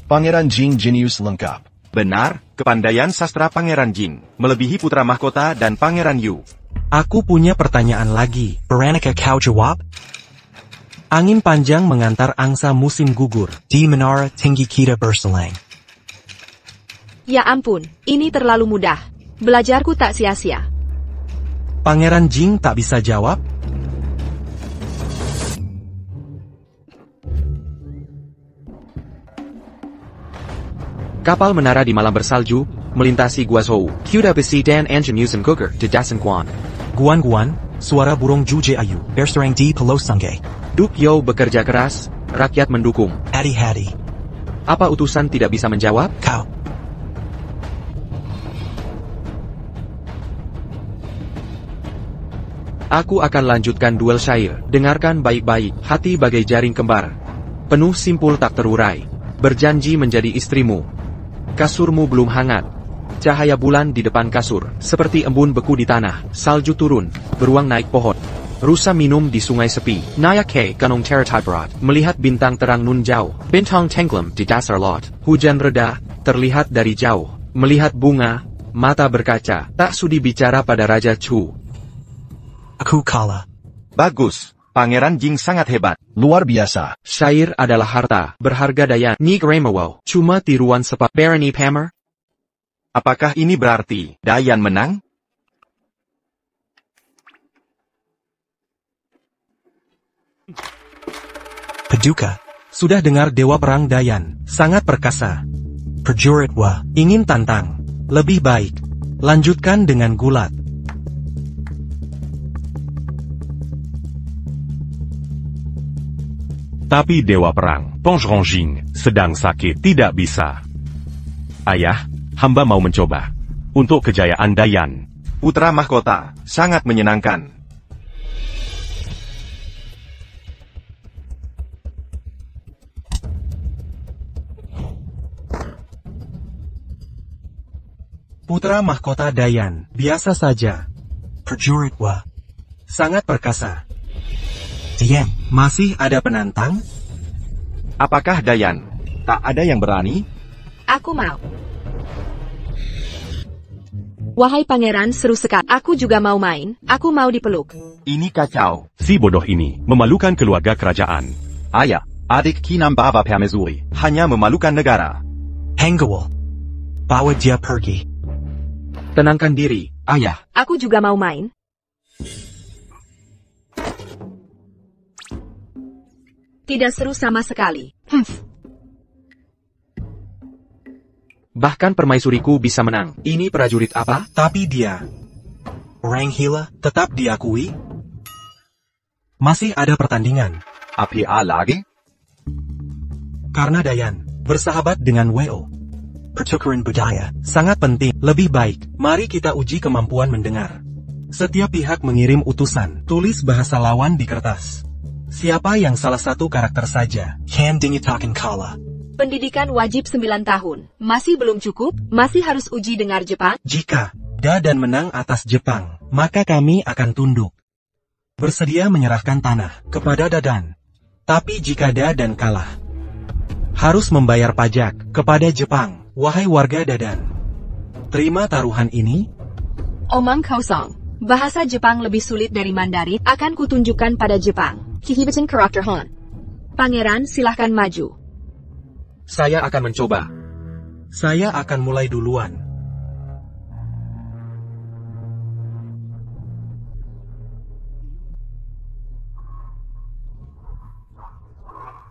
Pangeran Jing jenius lengkap. Benar, kepandaian sastra Pangeran Jing melebihi putra mahkota dan Pangeran Yu. Aku punya pertanyaan lagi. Beranika kau jawab? Angin panjang mengantar angsa musim gugur. Di menara tinggi kita berselang. Ya ampun, ini terlalu mudah. Belajarku tak sia-sia. Pangeran Jing tak bisa jawab? Kapal menara di malam bersalju, melintasi Gua Zhou, Kuda besi dan engine musim gugur di Dasan Guan. Guan-guan, suara burung Juje Ayu. Berserang di Pulau Sangge. Duk Yo bekerja keras, rakyat mendukung. Hati-hati. Apa utusan tidak bisa menjawab? Kau. Aku akan lanjutkan duel syair. Dengarkan baik-baik, hati bagai jaring kembar. Penuh simpul tak terurai. Berjanji menjadi istrimu. Kasurmu belum hangat. Cahaya bulan di depan kasur, seperti embun beku di tanah. Salju turun, beruang naik pohon. Rusa minum di sungai sepi. Nayak ke kanong teratai berat. Melihat bintang terang nun jauh. Bintang tenggelam di dasar laut. Hujan reda, terlihat dari jauh. Melihat bunga, mata berkaca. Tak sudi bicara pada Raja Chu. Aku kalah. Bagus, Pangeran Jing sangat hebat. Luar biasa. Syair adalah harta, berharga daya. Nik Remawo, cuma tiruan sepak Barony Pamer. Apakah ini berarti Dayan menang? Paduka. Sudah dengar Dewa Perang Dayan, sangat perkasa. Prajurit wa. Ingin tantang. Lebih baik. Lanjutkan dengan gulat. Tapi Dewa Perang, Pangeran Jing, sedang sakit, tidak bisa. Ayah, hamba mau mencoba. Untuk kejayaan Dayan. Putra mahkota, sangat menyenangkan. Putra mahkota Dayan, biasa saja. Prajurit wa. Sangat perkasa. Diam. Masih ada penantang? Apakah Dayan? Tak ada yang berani? Aku mau. Wahai pangeran, seru sekali. Aku juga mau main. Aku mau dipeluk. Ini kacau. Si bodoh ini memalukan keluarga kerajaan. Ayah, adik Kinam Baba Permaisuri hanya memalukan negara. Hangawal. Bawa dia pergi. Tenangkan diri, ayah. Aku juga mau main. Tidak seru sama sekali. Bahkan permaisuriku bisa menang. Ini prajurit apa? Tapi dia Orang hila. tetap diakui. Masih ada pertandingan. Api A lagi? Karena Dayan. Bersahabat dengan Weo. Pertukaran budaya. Sangat penting. Lebih baik, mari kita uji kemampuan mendengar. Setiap pihak mengirim utusan. Tulis bahasa lawan di kertas. Siapa yang salah satu karakter saja? Kan dinyatakan kalah. Pendidikan wajib 9 tahun. Masih belum cukup? Masih harus uji dengar Jepang? Jika Dadan menang atas Jepang, maka kami akan tunduk. Bersedia menyerahkan tanah kepada Dadan. Tapi jika Dadan kalah, harus membayar pajak kepada Jepang. Wahai warga Dadan, terima taruhan ini. Omong kosong. Bahasa Jepang lebih sulit dari Mandarin. Akan kutunjukkan pada Jepang. Kihibatin karakter Hon. Pangeran, silahkan maju. Saya akan mencoba. Saya akan mulai duluan.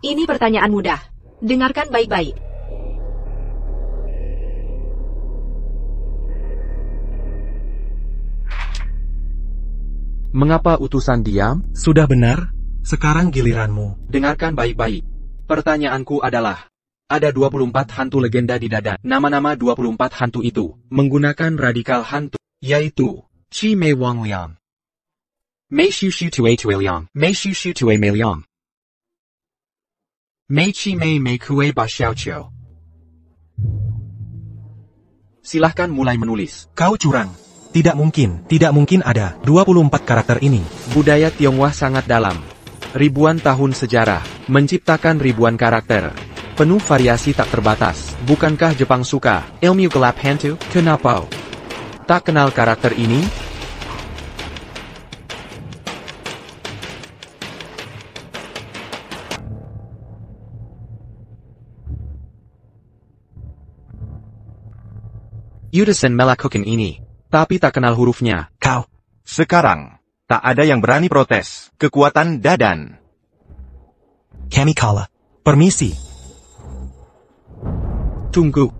Ini pertanyaan mudah. Dengarkan baik-baik. Mengapa utusan diam? Sudah benar, sekarang giliranmu. Dengarkan baik-baik. Pertanyaanku adalah, ada 24 hantu legenda di Dadan. Nama-nama 24 hantu itu menggunakan radikal hantu, yaitu Chi Mei Wang Liang, Mei Xiu Xiu Tue Tue Liang, Mei Xiu Xiu Tue Mei Liang, Mei Chi Mei Mei Kue Ba Xiao Qiu. Silahkan mulai menulis. Kau curang. Tidak mungkin ada 24 karakter ini. Budaya Tionghoa sangat dalam. Ribuan tahun sejarah, menciptakan ribuan karakter. Penuh variasi tak terbatas. Bukankah Jepang suka ilmu gelap hantu? Kenapa tak kenal karakter ini? Yudasen melakukan ini, tapi tak kenal hurufnya. Kau. Sekarang, tak ada yang berani protes. Kekuatan Dadan. Kami kalah. Permisi. Tunggu.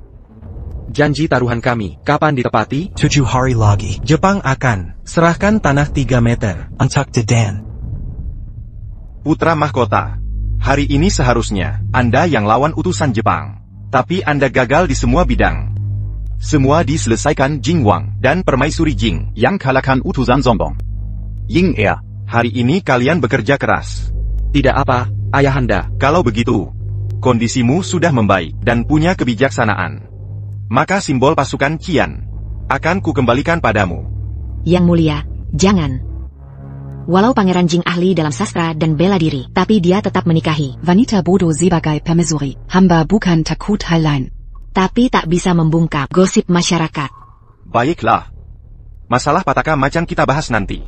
Janji taruhan kami, kapan ditepati? 7 hari lagi. Jepang akan serahkan tanah 3 meter. Untuk Dadan. Putra Mahkota. Hari ini seharusnya, Anda yang lawan utusan Jepang. Tapi Anda gagal di semua bidang. Semua diselesaikan Jing Wang dan Permaisuri Jing yang kalahkan utusan Zombong. Ying Er, hari ini kalian bekerja keras. Tidak apa, ayahanda. Kalau begitu, kondisimu sudah membaik dan punya kebijaksanaan. Maka simbol pasukan Qian akan kukembalikan padamu. Yang mulia, jangan. Walau Pangeran Jing ahli dalam sastra dan bela diri, tapi dia tetap menikahi Wanita bodoh sebagai permaisuri, hamba bukan takut hal lain. tapi tak bisa membungkam gosip masyarakat. Baiklah. Masalah Pataka macan kita bahas nanti.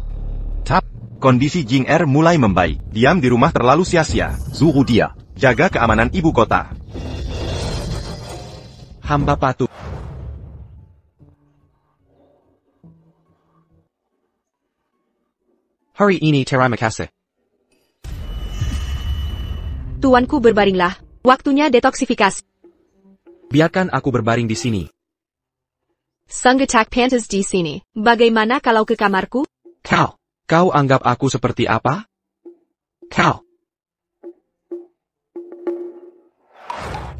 Tap, kondisi Jing Er mulai membaik. Diam di rumah terlalu sia-sia. Suruh dia jaga keamanan ibu kota. Hamba patuh. Hari ini terima kasih. Tuanku berbaringlah. Waktunya detoksifikasi. Biarkan aku berbaring di sini. Sanggetak pantas di sini. Bagaimana kalau ke kamarku? Kau anggap aku seperti apa?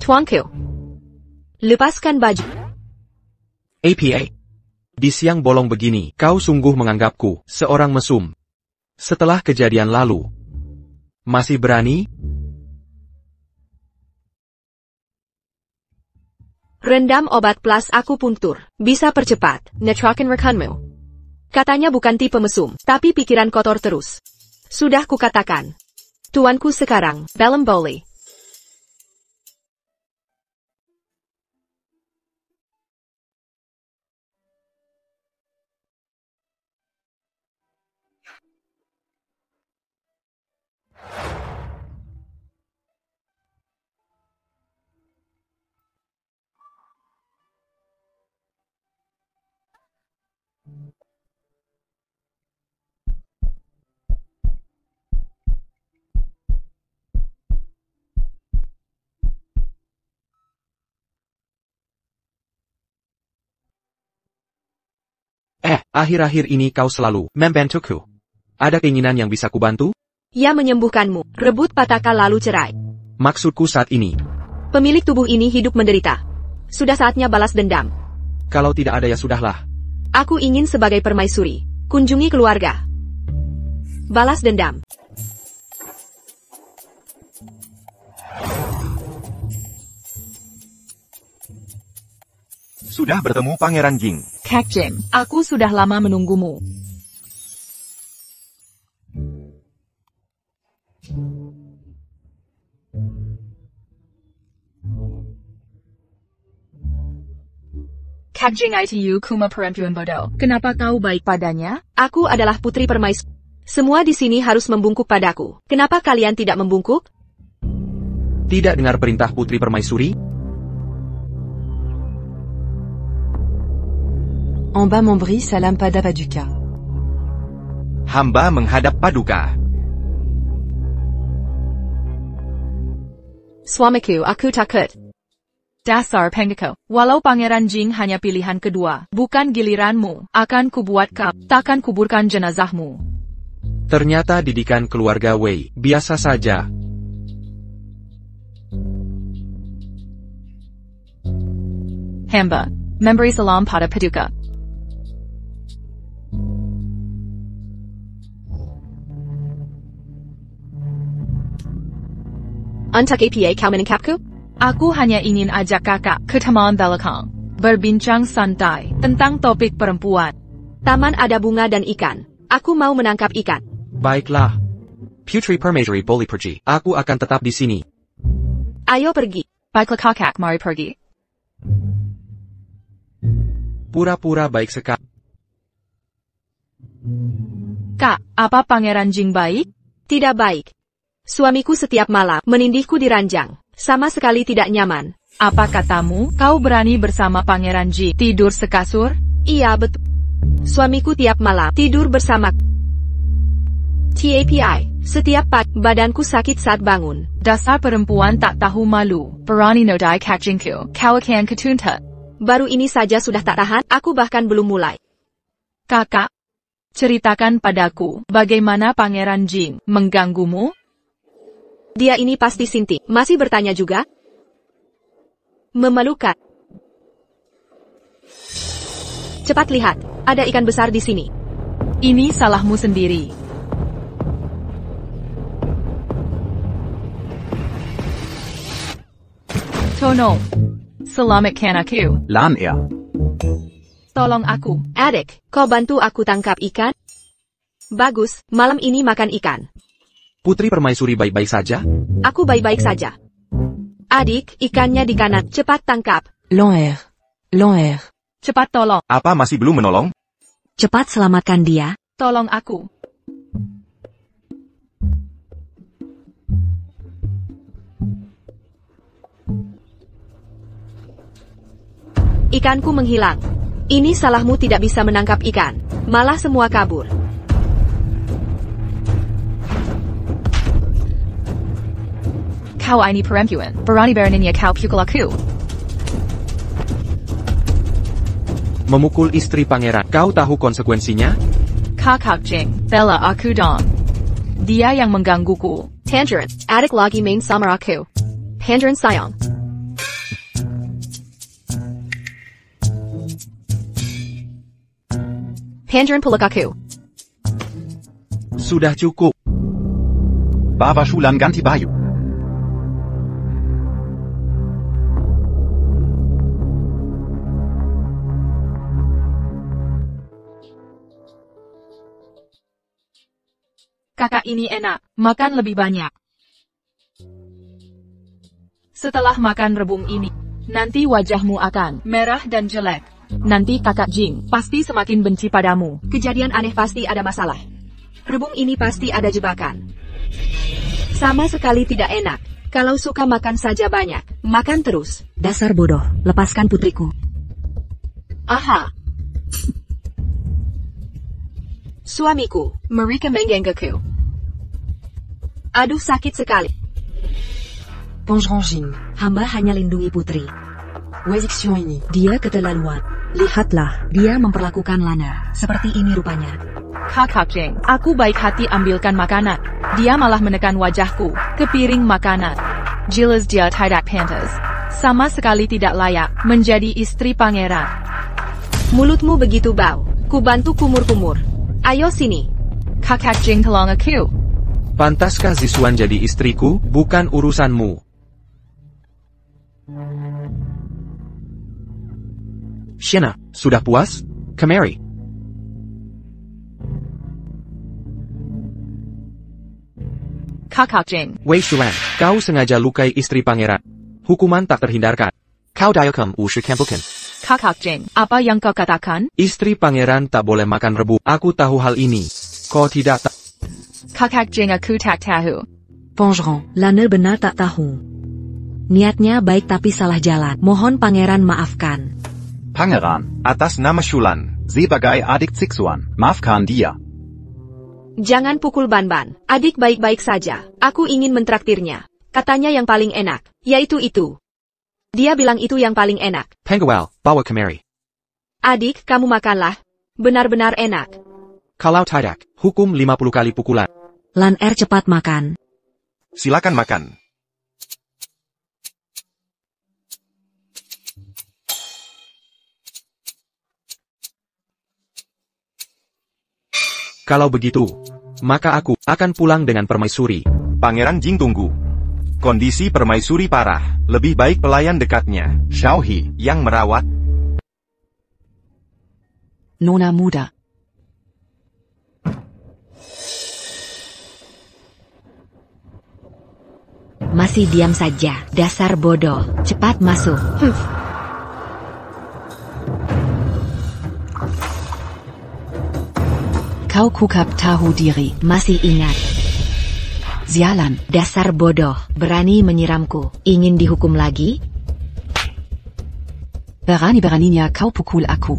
Tuanku. Lepaskan baju. APA. Di siang bolong begini, kau sungguh menganggapku seorang mesum. Setelah kejadian lalu. Masih berani? Rendam obat plus akupuntur. Bisa percepat. Netrakan rekanmu. Katanya bukan tipe mesum, tapi pikiran kotor terus. Sudah kukatakan. Tuanku sekarang, Belem Boli. Akhir-akhir ini kau selalu membantuku. Ada keinginan yang bisa kubantu? Ya menyembuhkanmu, rebut Pataka lalu cerai. Maksudku saat ini. Pemilik tubuh ini hidup menderita. Sudah saatnya balas dendam. Kalau tidak ada ya sudahlah. Aku ingin sebagai permaisuri. Kunjungi keluarga. Balas dendam. Sudah bertemu Pangeran Jing. Kak Jing, aku sudah lama menunggumu. Kak Jing itu kuma perempuan bodoh. Kenapa kau baik padanya? Aku adalah putri permaisuri. Semua di sini harus membungkuk padaku. Kenapa kalian tidak membungkuk? Tidak dengar perintah putri permaisuri? En bas Montbry, salam pada Paduka. Hamba menghadap Paduka. Suamiku, aku takut. Dasar penggeko. Walau Pangeran Jing hanya pilihan kedua, bukan giliranmu, akan kubuat kau, takkan kuburkan jenazahmu. Ternyata didikan keluarga Wei biasa saja. Hamba, memberi salam pada Paduka. Untuk apa kau menangkapku? Aku hanya ingin ajak kakak ke taman belakang, berbincang santai tentang topik perempuan. Taman ada bunga dan ikan. Aku mau menangkap ikan. Baiklah. Putri permaisuri boleh pergi. Aku akan tetap di sini. Ayo pergi. Baiklah kakak, mari pergi. Pura-pura baik sekali. Kak, apa Pangeran Jing baik? Tidak baik. Suamiku setiap malam menindihku di ranjang. Sama sekali tidak nyaman. Apa katamu? Kau berani bersama Pangeran Jing tidur sekasur? Iya betul. Suamiku tiap malam tidur bersama. TAPI, setiap pagi badanku sakit saat bangun. Dasar perempuan tak tahu malu. Berani nodai Kak Jingku. Kau akan ketunta. Baru ini saja sudah tak tahan, aku bahkan belum mulai. Kakak, ceritakan padaku, bagaimana Pangeran Jing mengganggumu? Dia ini pasti Sinti. Masih bertanya juga? Memalukan. Cepat lihat, ada ikan besar di sini. Ini salahmu sendiri. Tolong, selamatkan aku. Lan er. Tolong aku. Adik, kau bantu aku tangkap ikan? Bagus, malam ini makan ikan. Putri permaisuri baik-baik saja? Aku baik-baik saja. Adik, ikannya di kanan. Cepat tangkap. L'en air. Cepat tolong. Apa masih belum menolong? Cepat selamatkan dia. Tolong aku. Ikanku menghilang. Ini salahmu tidak bisa menangkap ikan. Malah semua kabur. Kau ini perempuan, berani beraninya kau pukul aku. Memukul istri pangeran, kau tahu konsekuensinya? Kakak Jing, bela aku dong. Dia yang menggangguku. Tangerine, adik lagi main sama aku. Tangerine sayang. Tangerine peluk aku. Sudah cukup. Baba Shulan ganti baju. Kakak ini enak, makan lebih banyak. Setelah makan rebung ini, nanti wajahmu akan merah dan jelek. Nanti kakak Jing pasti semakin benci padamu. Kejadian aneh pasti ada masalah. Rebung ini pasti ada jebakan. Sama sekali tidak enak. Kalau suka makan saja banyak, makan terus. Dasar bodoh, lepaskan putriku. Aha. Suamiku, mereka menggangguku. Aduh sakit sekali. Pangeran Jing, hamba hanya lindungi putri. Wexxion ini, dia keterlaluan. Lihatlah, dia memperlakukan Lana. Seperti ini rupanya. Kakak Jing, aku baik hati ambilkan makanan. Dia malah menekan wajahku ke piring makanan. Jelas dia tidak pantas. Sama sekali tidak layak menjadi istri pangeran. Mulutmu begitu bau. Ku bantu kumur-kumur. Ayo sini. Kakak Jing tolong aku. Pantaskah Zisuan jadi istriku? Bukan urusanmu. Shiana, sudah puas? Kemari. Kakak Jing. Wei Shuan, kau sengaja lukai istri pangeran. Hukuman tak terhindarkan. Kau diakem ushu kampukan. Kakak Jing, apa yang kau katakan? Istri pangeran tak boleh makan rebus. Aku tahu hal ini. Kau tidak tahu. Kakak Jing aku tak tahu. Pongeron, Lana benar tak tahu. Niatnya baik tapi salah jalan. Mohon pangeran maafkan. Pangeran, atas nama Shulan, sebagai adik Zixuan, maafkan dia. Jangan pukul Banban. Adik baik-baik saja. Aku ingin mentraktirnya. Katanya yang paling enak, yaitu itu. Dia bilang itu yang paling enak. Penguel, bawa kemari. Adik, kamu makanlah. Benar-benar enak. Kalau tidak, hukum 50 kali pukulan. Lan cepat makan. Silakan makan. Kalau begitu, maka aku akan pulang dengan permaisuri. Pangeran Jing tunggu. Kondisi permaisuri parah. Lebih baik pelayan dekatnya, Xiaohi, yang merawat. Nona muda. Masih diam saja, dasar bodoh. Cepat masuk. Kau kukap tahu diri. Masih ingat. Sialan. Dasar bodoh, berani menyiramku. Ingin dihukum lagi? Berani-beraninya kau pukul aku.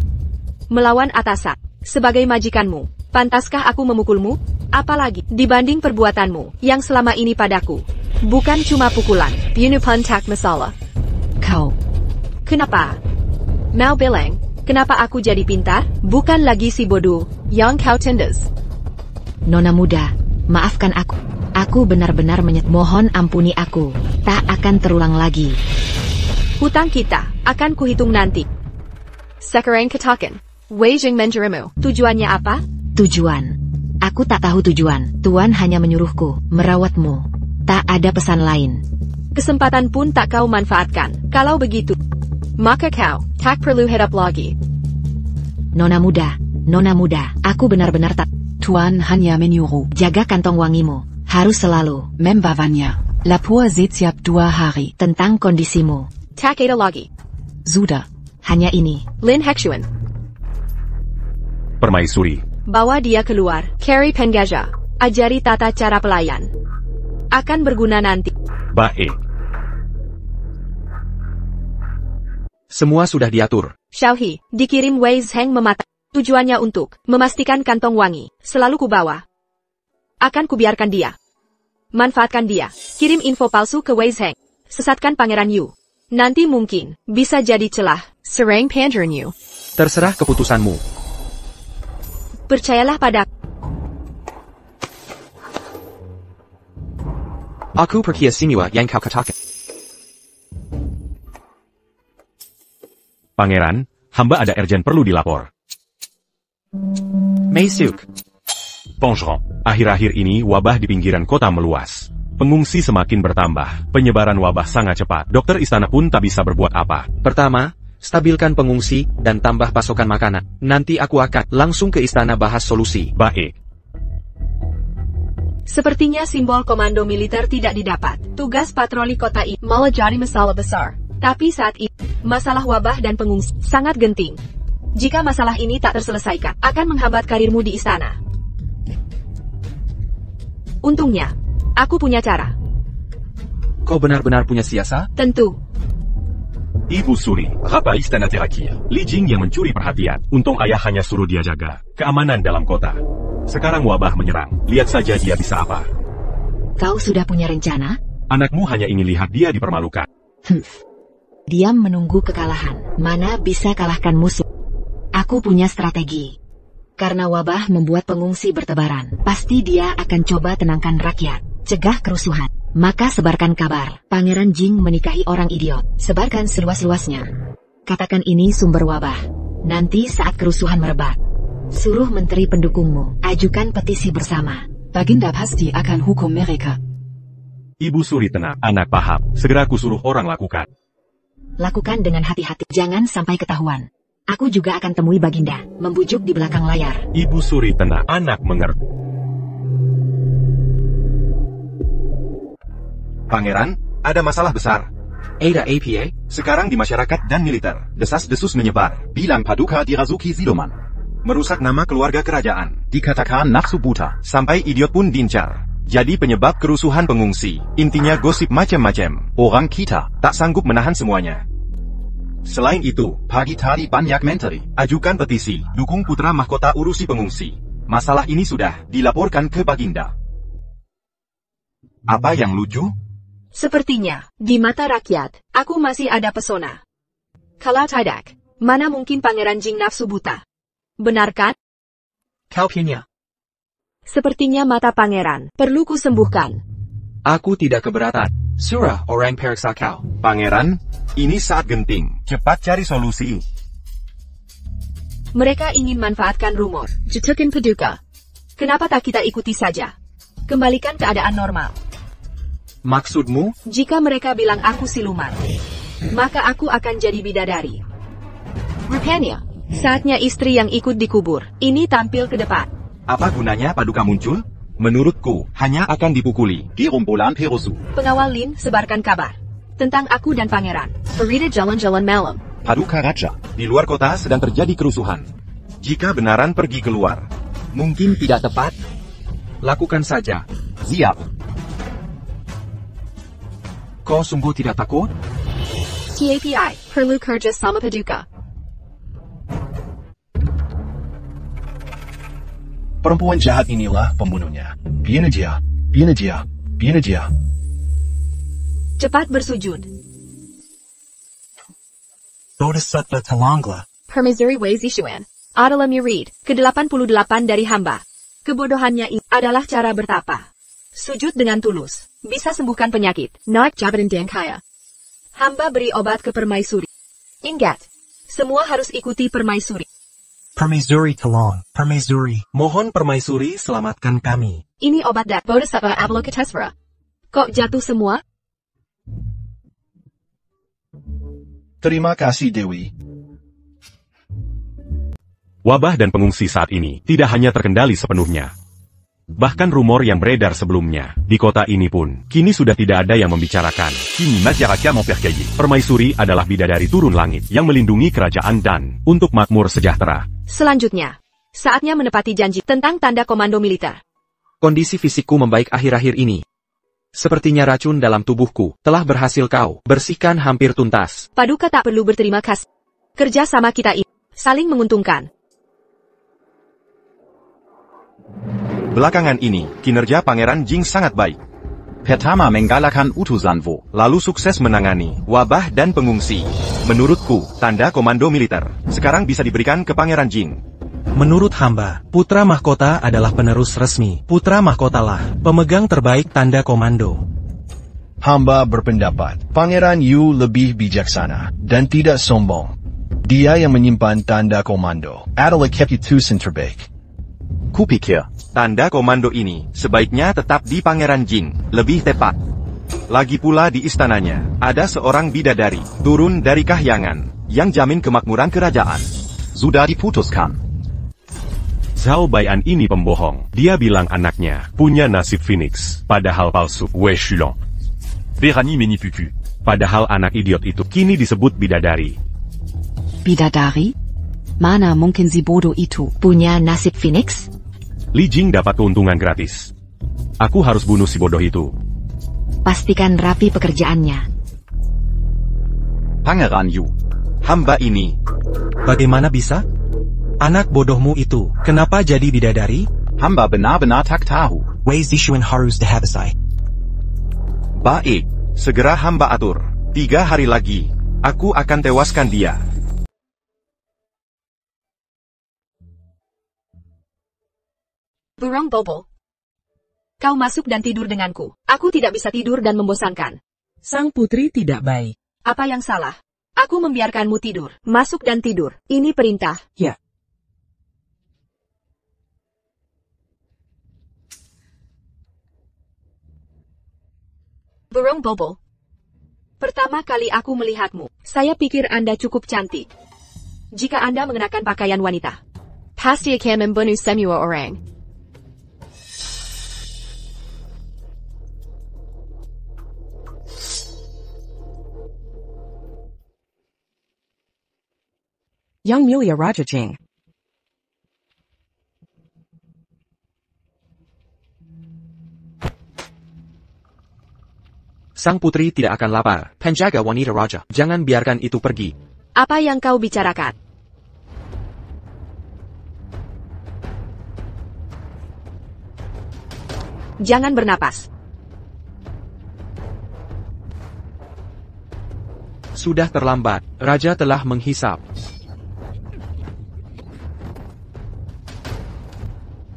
Melawan atasan. Sebagai majikanmu, pantaskah aku memukulmu? Apalagi dibanding perbuatanmu yang selama ini padaku. Bukan cuma pukulan. Bunupun tak masalah. Kau. Kenapa? Mau bilang, kenapa aku jadi pintar? Bukan lagi si bodoh yang kau tindas. Nona muda, maafkan aku. Aku benar-benar mohon ampuni aku. Tak akan terulang lagi. Hutang kita akan kuhitung nanti. Sekarang katakan, Wei Jing menjerimu. Tujuannya apa? Tujuan? Aku tak tahu tujuan. Tuan hanya menyuruhku merawatmu. Tak ada pesan lain. Kesempatan pun tak kau manfaatkan. Kalau begitu, maka kau tak perlu hidup lagi. Nona muda, aku benar-benar tak. Tuan hanya menyuruh. Jaga kantong wangimu. Harus selalu. Membawanya. Lapor setiap 2 hari. Tentang kondisimu. Tak ada lagi. Sudah. Hanya ini. Lin Hexuan. Permaisuri. Bawa dia keluar. Carry Pengaja. Ajari tata cara pelayan. Akan berguna nanti. Baik. Semua sudah diatur. Xiaohi, dikirim Wei Zheng memata. Tujuannya untuk memastikan kantong wangi selalu kubawa. Akan kubiarkan dia. Manfaatkan dia. Kirim info palsu ke Wei Zheng. Sesatkan Pangeran Yu. Nanti mungkin bisa jadi celah. Serang Pangeran Yu. Terserah keputusanmu. Percayalah pada. Aku percaya semua yang kau katakan. Pangeran, hamba ada urgent perlu dilapor. Meisuk. Pongeron, akhir-akhir ini wabah di pinggiran kota meluas. Pengungsi semakin bertambah. Penyebaran wabah sangat cepat. Dokter istana pun tak bisa berbuat apa. Pertama, stabilkan pengungsi dan tambah pasokan makanan. Nanti aku akan langsung ke istana bahas solusi. Baik. Sepertinya simbol komando militer tidak didapat. Tugas patroli kota ini malah jadi masalah besar. Tapi saat ini, masalah wabah dan pengungsi sangat genting. Jika masalah ini tak terselesaikan, akan menghambat karirmu di istana. Untungnya, aku punya cara. Kau benar-benar punya siasat? Tentu. Ibu Suri, Rabai Istana terakhir. Li Jing yang mencuri perhatian. Untung ayah hanya suruh dia jaga keamanan dalam kota. Sekarang wabah menyerang. Lihat saja dia bisa apa. Kau sudah punya rencana? Anakmu hanya ingin lihat dia dipermalukan. Diam menunggu kekalahan. Mana bisa kalahkan musuh? Aku punya strategi. Karena wabah membuat pengungsi bertebaran. Pasti dia akan coba tenangkan rakyat. Cegah kerusuhan. Maka sebarkan kabar, Pangeran Jing menikahi orang idiot. Sebarkan seluas-luasnya. Katakan ini sumber wabah. Nanti saat kerusuhan merebak, suruh menteri pendukungmu, ajukan petisi bersama. Baginda pasti akan hukum mereka. Ibu Suri tenang, anak paham. Segera kusuruh orang lakukan. Lakukan dengan hati-hati, jangan sampai ketahuan. Aku juga akan temui Baginda, membujuk di belakang layar. Ibu Suri tenang, anak mengerti. Pangeran, ada masalah besar. Ada APA? Sekarang di masyarakat dan militer, desas-desus menyebar. Bilang Paduka dirasuki siluman. Merusak nama keluarga kerajaan. Dikatakan nafsu buta. Sampai idiot pun diincar. Jadi penyebab kerusuhan pengungsi. Intinya gosip macam-macam. Orang kita tak sanggup menahan semuanya. Selain itu, pagi tadi banyak menteri ajukan petisi, dukung putra mahkota urusi pengungsi. Masalah ini sudah dilaporkan ke Baginda. Apa yang lucu? Sepertinya, di mata rakyat, aku masih ada pesona. Kalau tidak, mana mungkin Pangeran Jing nafsu buta? Benar kan? Kau punya. Sepertinya mata pangeran perlu kusembuhkan. Aku tidak keberatan. Surah orang periksa kau. Pangeran, ini saat genting. Cepat cari solusi. Mereka ingin manfaatkan rumor. Jutukin Paduka. Kenapa tak kita ikuti saja? Kembalikan keadaan normal. Maksudmu? Jika mereka bilang aku siluman, maka aku akan jadi bidadari. Rupanya, saatnya istri yang ikut dikubur. Ini tampil ke depan. Apa gunanya Paduka muncul? Menurutku, hanya akan dipukuli. Gerombolan Perusu. Pengawal Lin sebarkan kabar tentang aku dan pangeran. Farida jalan-jalan malam. Paduka Raja, di luar kota sedang terjadi kerusuhan. Jika benaran pergi keluar, mungkin tidak tepat. Lakukan saja. Siap. Kau sungguh tidak takut? TAPI, perlu kerja sama Paduka. Perempuan jahat inilah pembunuhnya. Biar aja, biar aja, biar aja. Cepat bersujud. Bodhisattva Talangla. Permissory Wei Zishuan adalah murid ke-88 dari hamba. Kebodohannya ini adalah cara bertapa. Sujud dengan tulus, bisa sembuhkan penyakit. Naik jabatan dan kaya. Hamba beri obat ke permaisuri. Ingat, semua harus ikuti permaisuri. Permaisuri Talong. Permaisuri. Mohon permaisuri selamatkan kami. Ini obat dari Bodhisattva Avalokitesvara. Kok jatuh semua? Terima kasih Dewi. Wabah dan pengungsi saat ini tidak hanya terkendali sepenuhnya. Bahkan rumor yang beredar sebelumnya di kota ini pun kini sudah tidak ada yang membicarakan. Kini masyarakat mempercayai Permaisuri adalah bidadari turun langit yang melindungi kerajaan dan untuk makmur sejahtera. Selanjutnya, saatnya menepati janji tentang tanda komando militer. Kondisi fisikku membaik akhir-akhir ini. Sepertinya racun dalam tubuhku telah berhasil kau bersihkan hampir tuntas. Paduka tak perlu berterima kasih. Kerja sama kita ini saling menguntungkan. Belakangan ini, kinerja Pangeran Jing sangat baik. Pertama menggalakan utusan Wu, lalu sukses menangani wabah dan pengungsi. Menurutku, tanda komando militer sekarang bisa diberikan ke Pangeran Jing. Menurut hamba, putra mahkota adalah penerus resmi. Putra mahkotalah pemegang terbaik tanda komando. Hamba berpendapat, Pangeran Yu lebih bijaksana dan tidak sombong. Dia yang menyimpan tanda komando adalah keputusan terbaik. Kupikir, tanda komando ini sebaiknya tetap di Pangeran Jing, lebih tepat. Lagi pula di istananya, ada seorang bidadari, turun dari kahyangan, yang jamin kemakmuran kerajaan. Sudah diputuskan. Zhao Bai'an ini pembohong. Dia bilang anaknya punya nasib Phoenix, padahal palsu. Wei Shulong. Berani menipuku. Padahal anak idiot itu kini disebut bidadari. Bidadari? Mana mungkin si bodoh itu Punya nasib Phoenix? Li Jing dapat keuntungan gratis. Aku harus bunuh si bodoh itu. Pastikan rapi pekerjaannya. Pangeran Yu, hamba ini. Bagaimana bisa? Anak bodohmu itu, kenapa jadi bidadari? Hamba benar-benar tak tahu. Wei Zishuan harus dihabisai. Baik, segera hamba atur. 3 hari lagi, aku akan tewaskan dia. Burung Bobo. Kau masuk dan tidur denganku. Aku tidak bisa tidur dan membosankan. Sang putri tidak baik. Apa yang salah? Aku membiarkanmu tidur. Masuk dan tidur. Ini perintah. Ya. Burung Bobo. Pertama kali aku melihatmu, saya pikir Anda cukup cantik. Jika Anda mengenakan pakaian wanita. Pasti akan membunuh semua orang. Yang Mulia Raja Jing. Sang putri tidak akan lapar. Penjaga wanita raja, jangan biarkan itu pergi. Apa yang kau bicarakan? Jangan bernapas. Sudah terlambat. Raja telah menghisap.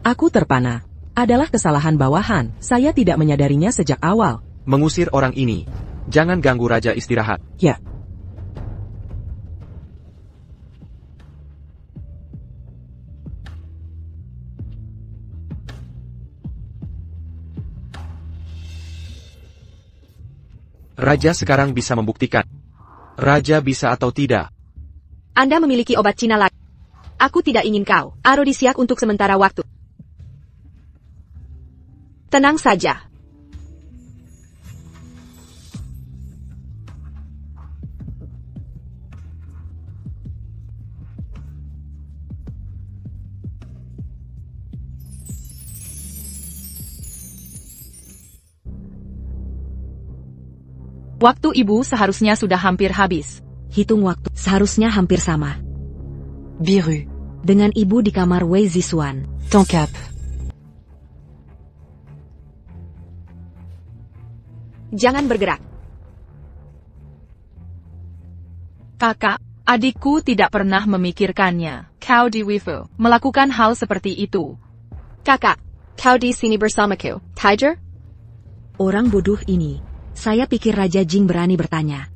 Aku terpana. Adalah kesalahan bawahan. Saya tidak menyadarinya sejak awal. Mengusir orang ini. Jangan ganggu raja istirahat. Ya. Raja sekarang bisa membuktikan. Raja bisa atau tidak. Anda memiliki obat Cina lagi. Aku tidak ingin kau. Arodisiak untuk sementara waktu. Tenang saja. Waktu ibu seharusnya sudah hampir habis. Hitung waktu, seharusnya hampir sama. Biru. Dengan ibu di kamar Wei Zixuan. Ton cap. Jangan bergerak. Kakak, adikku tidak pernah memikirkannya. Kau di Wifu, melakukan hal seperti itu. Kakak, kau di sini bersamaku, Tiger? Orang bodoh ini. Saya pikir Raja Jing berani bertanya.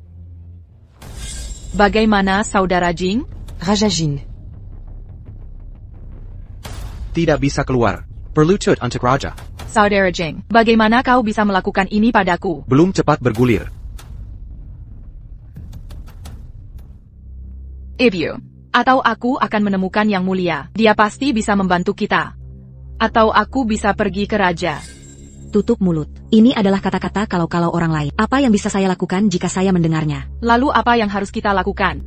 Bagaimana saudara Jing? Raja Jing. Tidak bisa keluar. Berlutut untuk raja. Saudara Jing, bagaimana kau bisa melakukan ini padaku? Belum cepat bergulir. Ibu. Atau aku akan menemukan yang mulia. Dia pasti bisa membantu kita. Atau aku bisa pergi ke raja. Tutup mulut. Ini adalah kata-kata kalau-kalau orang lain. Apa yang bisa saya lakukan jika saya mendengarnya? Lalu apa yang harus kita lakukan?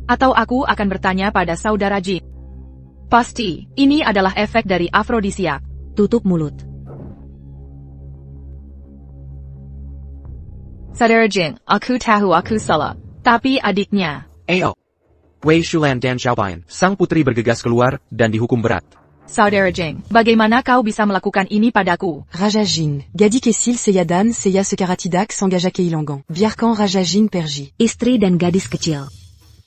Atau aku akan bertanya pada saudara Jing. Pasti, ini adalah efek dari afrodisiak. Tutup mulut. Saudara Jing, aku tahu aku salah. Tapi adiknya. Ayo. Wei Shulan dan Xiaobain, sang putri bergegas keluar dan dihukum berat. Saudara Jing, bagaimana kau bisa melakukan ini padaku? Raja Jing. Gadi Kessil Seyadan Seya Sekaratidak s'engagea Keilangan. Biarkan Raja Jing pergi. Istri dan gadis kecil.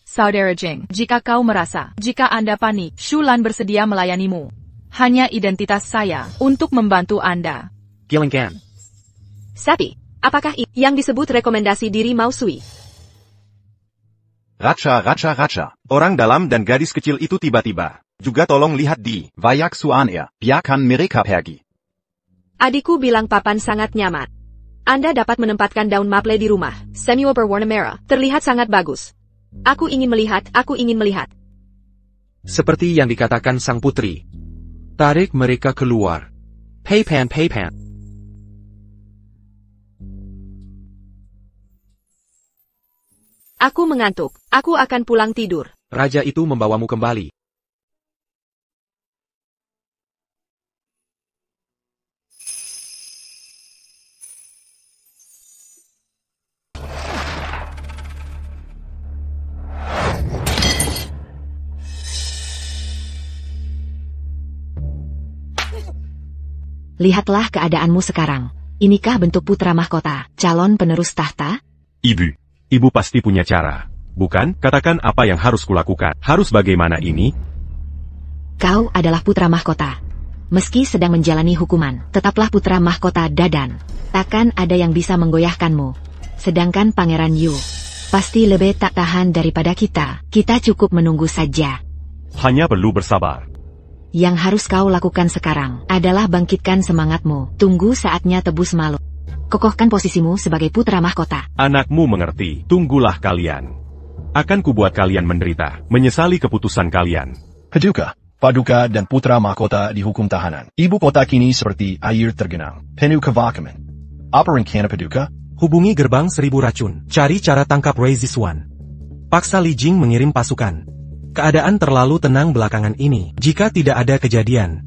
Saudara Jing, jika kau merasa, jika Anda panik, Shulan bersedia melayanimu. Hanya identitas saya, untuk membantu Anda. Gilinggan. Sapi, apakah ini yang disebut rekomendasi diri Mausui? Raja. Orang dalam dan gadis kecil itu tiba-tiba. Juga tolong lihat di Vayak Suan biarkan mereka pergi. Adikku bilang papan sangat nyaman. Anda dapat menempatkan daun maple di rumah. Semua berwarna merah, terlihat sangat bagus. Aku ingin melihat. Seperti yang dikatakan sang putri. Tarik mereka keluar. Peipan. Aku mengantuk. Aku akan pulang tidur. Raja itu membawamu kembali. Lihatlah keadaanmu sekarang. Inikah bentuk putra mahkota, calon penerus tahta? Ibu pasti punya cara. Bukan, katakan apa yang harus kulakukan. Harus bagaimana ini? Kau adalah putra mahkota. Meski sedang menjalani hukuman, tetaplah putra mahkota Dadan. Takkan ada yang bisa menggoyahkanmu. Sedangkan Pangeran Yu pasti lebih tak tahan daripada kita. Kita cukup menunggu saja. Hanya perlu bersabar. Yang harus kau lakukan sekarang adalah bangkitkan semangatmu. Tunggu saatnya tebus malu. Kokohkan posisimu sebagai putra mahkota. Anakmu mengerti, tunggulah kalian. Akan kubuat kalian menderita, menyesali keputusan kalian. Paduka, Paduka dan putra mahkota dihukum tahanan. Ibu kota kini seperti air tergenang, penuh kevakaman. Apa rencana Paduka? Hubungi gerbang 1000 racun. Cari cara tangkap Wei Zishuan. Paksa Li Jing mengirim pasukan. Keadaan terlalu tenang belakangan ini. Jika tidak ada kejadian,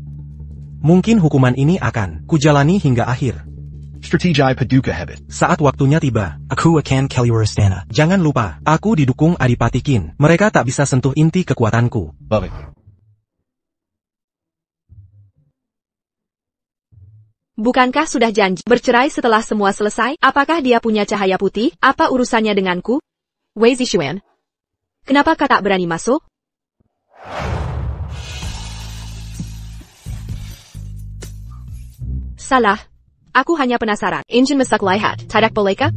mungkin hukuman ini akan kujalani hingga akhir. Strategi Paduka hebat. Saat waktunya tiba, Aku akan Kaliuristana. jangan lupa, aku didukung Adipati Qin. Mereka tak bisa sentuh inti kekuatanku. Baik. Bukankah sudah janji bercerai setelah semua selesai? Apakah dia punya cahaya putih? Apa urusannya denganku? Wei Zishuan, kenapa kau tak berani masuk? Salah. Aku hanya penasaran. Injin masak lihat. Tidak bolehkah?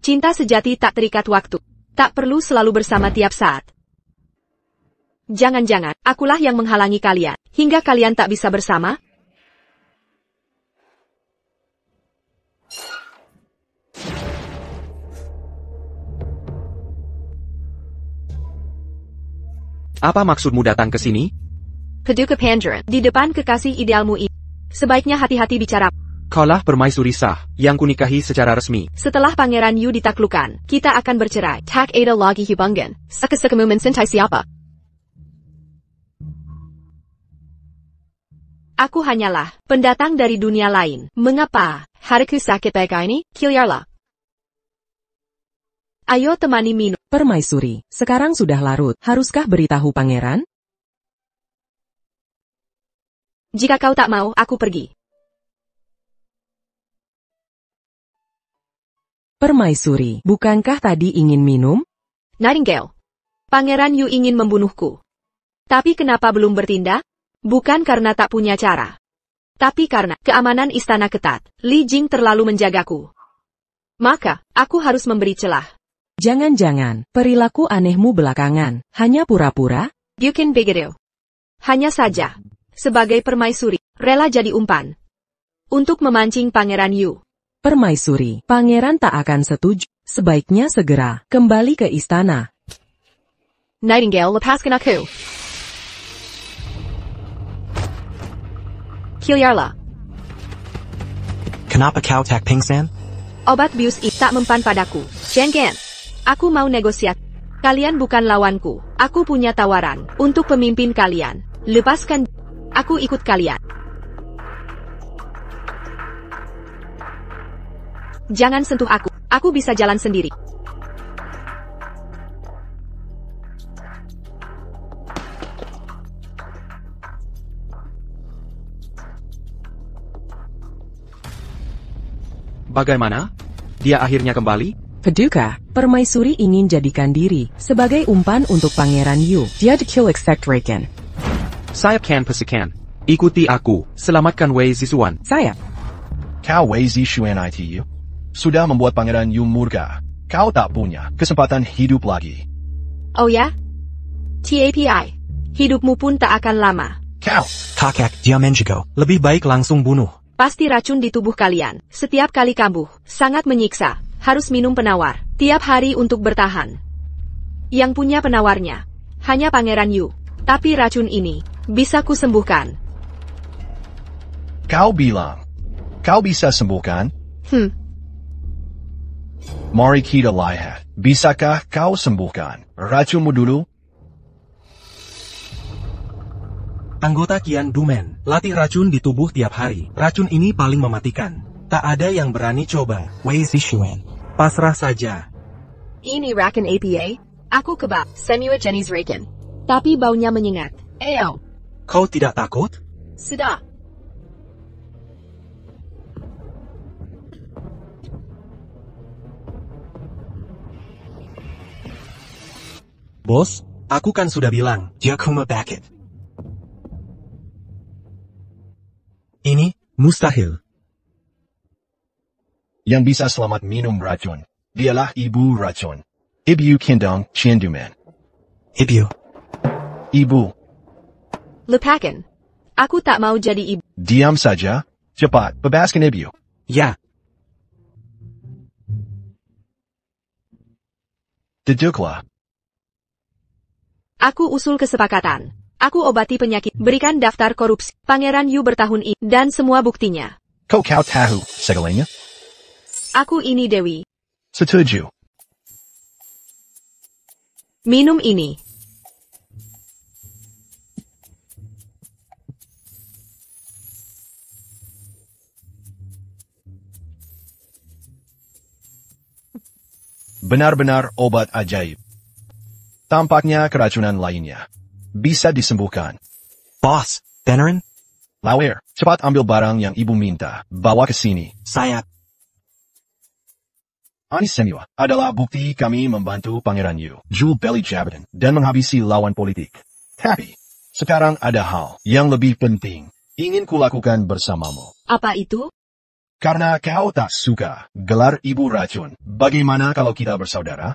Cinta sejati tak terikat waktu. Tak perlu selalu bersama tiap saat. Jangan-jangan, akulah yang menghalangi kalian, hingga kalian tak bisa bersama? Apa maksudmu datang ke sini? Paduka Pandaran, di depan kekasih idealmu ini. Sebaiknya hati-hati bicara. Kaulah permaisuri sah, yang kunikahi secara resmi. Setelah Pangeran Yu ditaklukkan, kita akan bercerai. Tak ada lagi hubungan. Saka-sakamu mencintai siapa? Aku hanyalah pendatang dari dunia lain. Mengapa? Hariku sakit begini? Kiliarlah. Ayo temani minum. Permaisuri, sekarang sudah larut. Haruskah beritahu pangeran? Jika kau tak mau, aku pergi. Permaisuri, bukankah tadi ingin minum? Nightingale. Pangeran Yu ingin membunuhku. Tapi kenapa belum bertindak? Bukan karena tak punya cara. Tapi karena keamanan istana ketat, Li Jing terlalu menjagaku. Maka, aku harus memberi celah. Jangan-jangan, perilaku anehmu belakangan, hanya pura-pura? Bukan begitu. Hanya saja, sebagai permaisuri, rela jadi umpan. Untuk memancing Pangeran Yu. Permaisuri, pangeran tak akan setuju. Sebaiknya segera kembali ke istana. Nightingale, lepaskan aku. Kiliarlah. Kenapa kau tak pingsan? Obat bius itu tak mempan padaku. Shenzhen. Aku mau negosiasi. Kalian bukan lawanku. Aku punya tawaran untuk pemimpin kalian. Lepaskan. Aku ikut kalian. Jangan sentuh aku. Aku bisa jalan sendiri. Bagaimana? Dia akhirnya kembali? Paduka, permaisuri ingin jadikan diri sebagai umpan untuk Pangeran Yu. Dia kill expect Raken. Saya akan pastikan. Ikuti aku. Selamatkan Wei Zishuan. Saya. Kau Wei Zishuan itu sudah membuat Pangeran Yu murka. Kau tak punya kesempatan hidup lagi. Oh ya? TAPI. Hidupmu pun tak akan lama. Kau. Kakak dia menjago. Lebih baik langsung bunuh. Pasti racun di tubuh kalian. Setiap kali kambuh, sangat menyiksa. Harus minum penawar. Tiap hari untuk bertahan. Yang punya penawarnya hanya Pangeran Yu. Tapi racun ini bisa ku sembuhkan. Kau bilang kau bisa sembuhkan? Mari kita lihat. Bisakah kau sembuhkan racunmu dulu? Anggota Qian Dumen, latih racun di tubuh tiap hari. Racun ini paling mematikan. Tak ada yang berani coba. Wei Zishuan. Pasrah saja. Ini Raken APA. Aku kebab. Semua jenis Raken. Tapi baunya menyengat. Eyo. Kau tidak takut? Sudah. Bos, aku kan sudah bilang, Jakuma Beckett. Ini mustahil. Yang bisa selamat minum racun, dialah ibu racun. Ibu Kindong Chenduman. Ibyu. Ibu, Lupakan. Aku tak mau jadi ibu. diam saja. Cepat, bebaskan ibu. Ya, Duduklah. Aku usul kesepakatan. Aku obati penyakit, berikan daftar korupsi, Pangeran Yu bertahun ini, dan semua buktinya. Kau tahu segalanya? Aku ini Dewi. Setuju. Minum ini. Benar-benar obat ajaib. Tampaknya keracunan lainnya bisa disembuhkan. Boss, Benerin? Lauer, cepat ambil barang yang ibu minta. Bawa ke sini. Saya. Ini semua adalah bukti kami membantu Pangeran Yu, jual beli jabatan, dan menghabisi lawan politik. Tapi, sekarang ada hal yang lebih penting. Ingin kulakukan bersamamu. Apa itu? Karena kau tak suka gelar ibu racun. Bagaimana kalau kita bersaudara?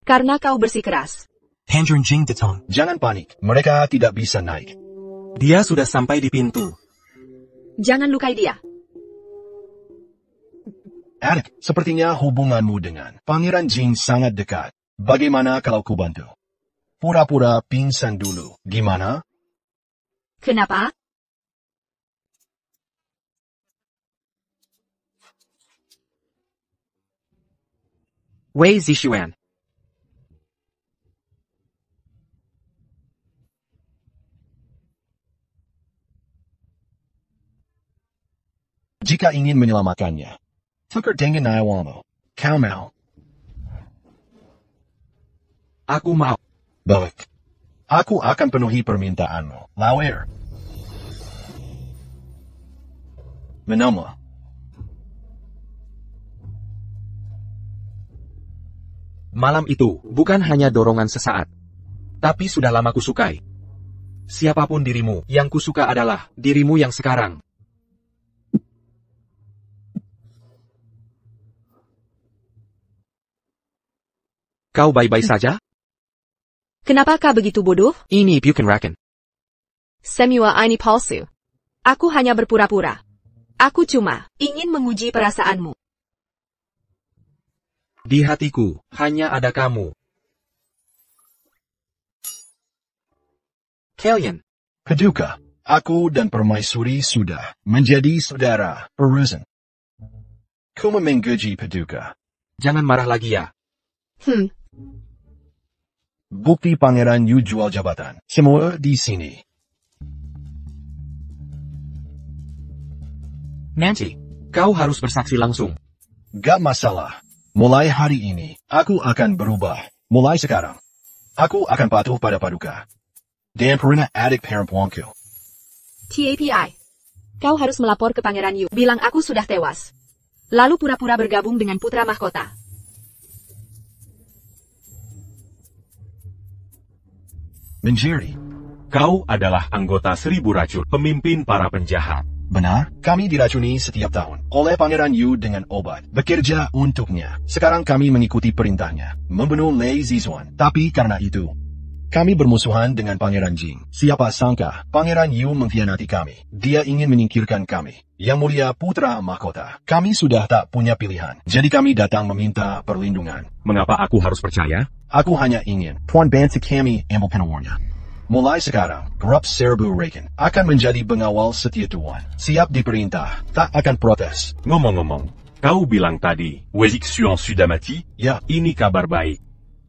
Karena kau bersikeras. Tangerine Jing Detong. Jangan panik, mereka tidak bisa naik. dia sudah sampai di pintu. Jangan lukai dia. Adik, sepertinya hubunganmu dengan Pangeran Jing sangat dekat. Bagaimana kalau ku bantu? Pura-pura pingsan dulu, gimana? Kenapa? Wei Zixuan. Jika ingin menyelamatkannya, tukar dengan nyawamu. Kau mau? Aku mau. Baik. Aku akan penuhi permintaanmu, Lauer. Menama. Malam itu bukan hanya dorongan sesaat, tapi sudah lama kusukai. Siapapun dirimu, yang kusuka adalah dirimu yang sekarang. Kau baik-baik saja? Kenapa kau begitu bodoh? Ini bukan raken. Semua ini palsu. Aku hanya berpura-pura. Aku cuma ingin menguji perasaanmu. Di hatiku, hanya ada kamu. Kalian. Paduka, aku dan Permaisuri sudah menjadi saudara urusan. Ku menggaji Paduka. Jangan marah lagi ya. Bukti Pangeran Yu jual jabatan. Semua di sini. Nancy, kau harus bersaksi langsung. Gak masalah. Mulai hari ini, aku akan berubah. Mulai sekarang, aku akan patuh pada Paduka. Dan pernah adik perempuanku. TAPI. Kau harus melapor ke Pangeran Yu. Bilang aku sudah tewas. Lalu pura-pura bergabung dengan putra mahkota. Menjeri. Kau adalah anggota 1000 racun, pemimpin para penjahat. Benar, kami diracuni setiap tahun oleh Pangeran Yu dengan obat. Bekerja untuknya. Sekarang kami mengikuti perintahnya. Membunuh Lei Zixuan. Tapi karena itu, kami bermusuhan dengan Pangeran Jing. Siapa sangka Pangeran Yu mengkhianati kami. Dia ingin menyingkirkan kami. Yang mulia putra mahkota. Kami sudah tak punya pilihan. Jadi kami datang meminta perlindungan. Mengapa aku harus percaya? Aku hanya ingin Tuan bantu kami ambil penawarnya. Mulai sekarang, Grup Serbu Raken akan menjadi pengawal setia Tuan. Siap diperintah, tak akan protes. Ngomong-ngomong, kau bilang tadi, Wei Zixuan sudah mati? Ya, Ini kabar baik.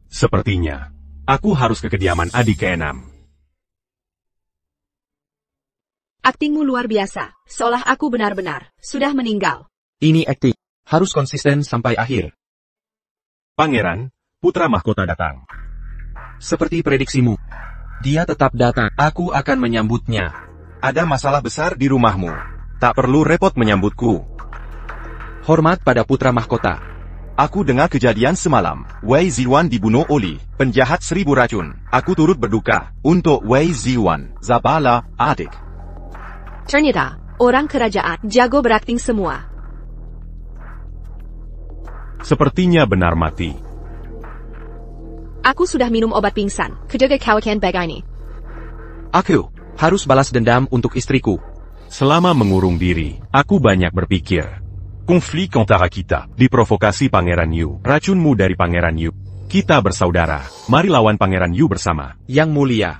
Sepertinya, aku harus ke kediaman adik ke-6. Aktingmu luar biasa. Seolah aku benar-benar sudah meninggal. Ini akting. Harus konsisten sampai akhir. Pangeran, putra mahkota datang. Seperti prediksimu. Dia tetap datang. Aku akan menyambutnya. Ada masalah besar di rumahmu. Tak perlu repot menyambutku. Hormat pada putra mahkota. Aku dengar kejadian semalam. Wei Ziwan dibunuh oleh penjahat 1000 racun. Aku turut berduka untuk Wei Ziwan. Zabala, adik. Ternyata, orang kerajaan jago berakting semua. Sepertinya benar mati. Aku sudah minum obat pingsan. Kejaga kau akan begini. Aku harus balas dendam untuk istriku. Selama mengurung diri, aku banyak berpikir. Konflik antara kita, diprovokasi Pangeran Yu, racunmu dari Pangeran Yu. Kita bersaudara, mari lawan Pangeran Yu bersama. Yang mulia.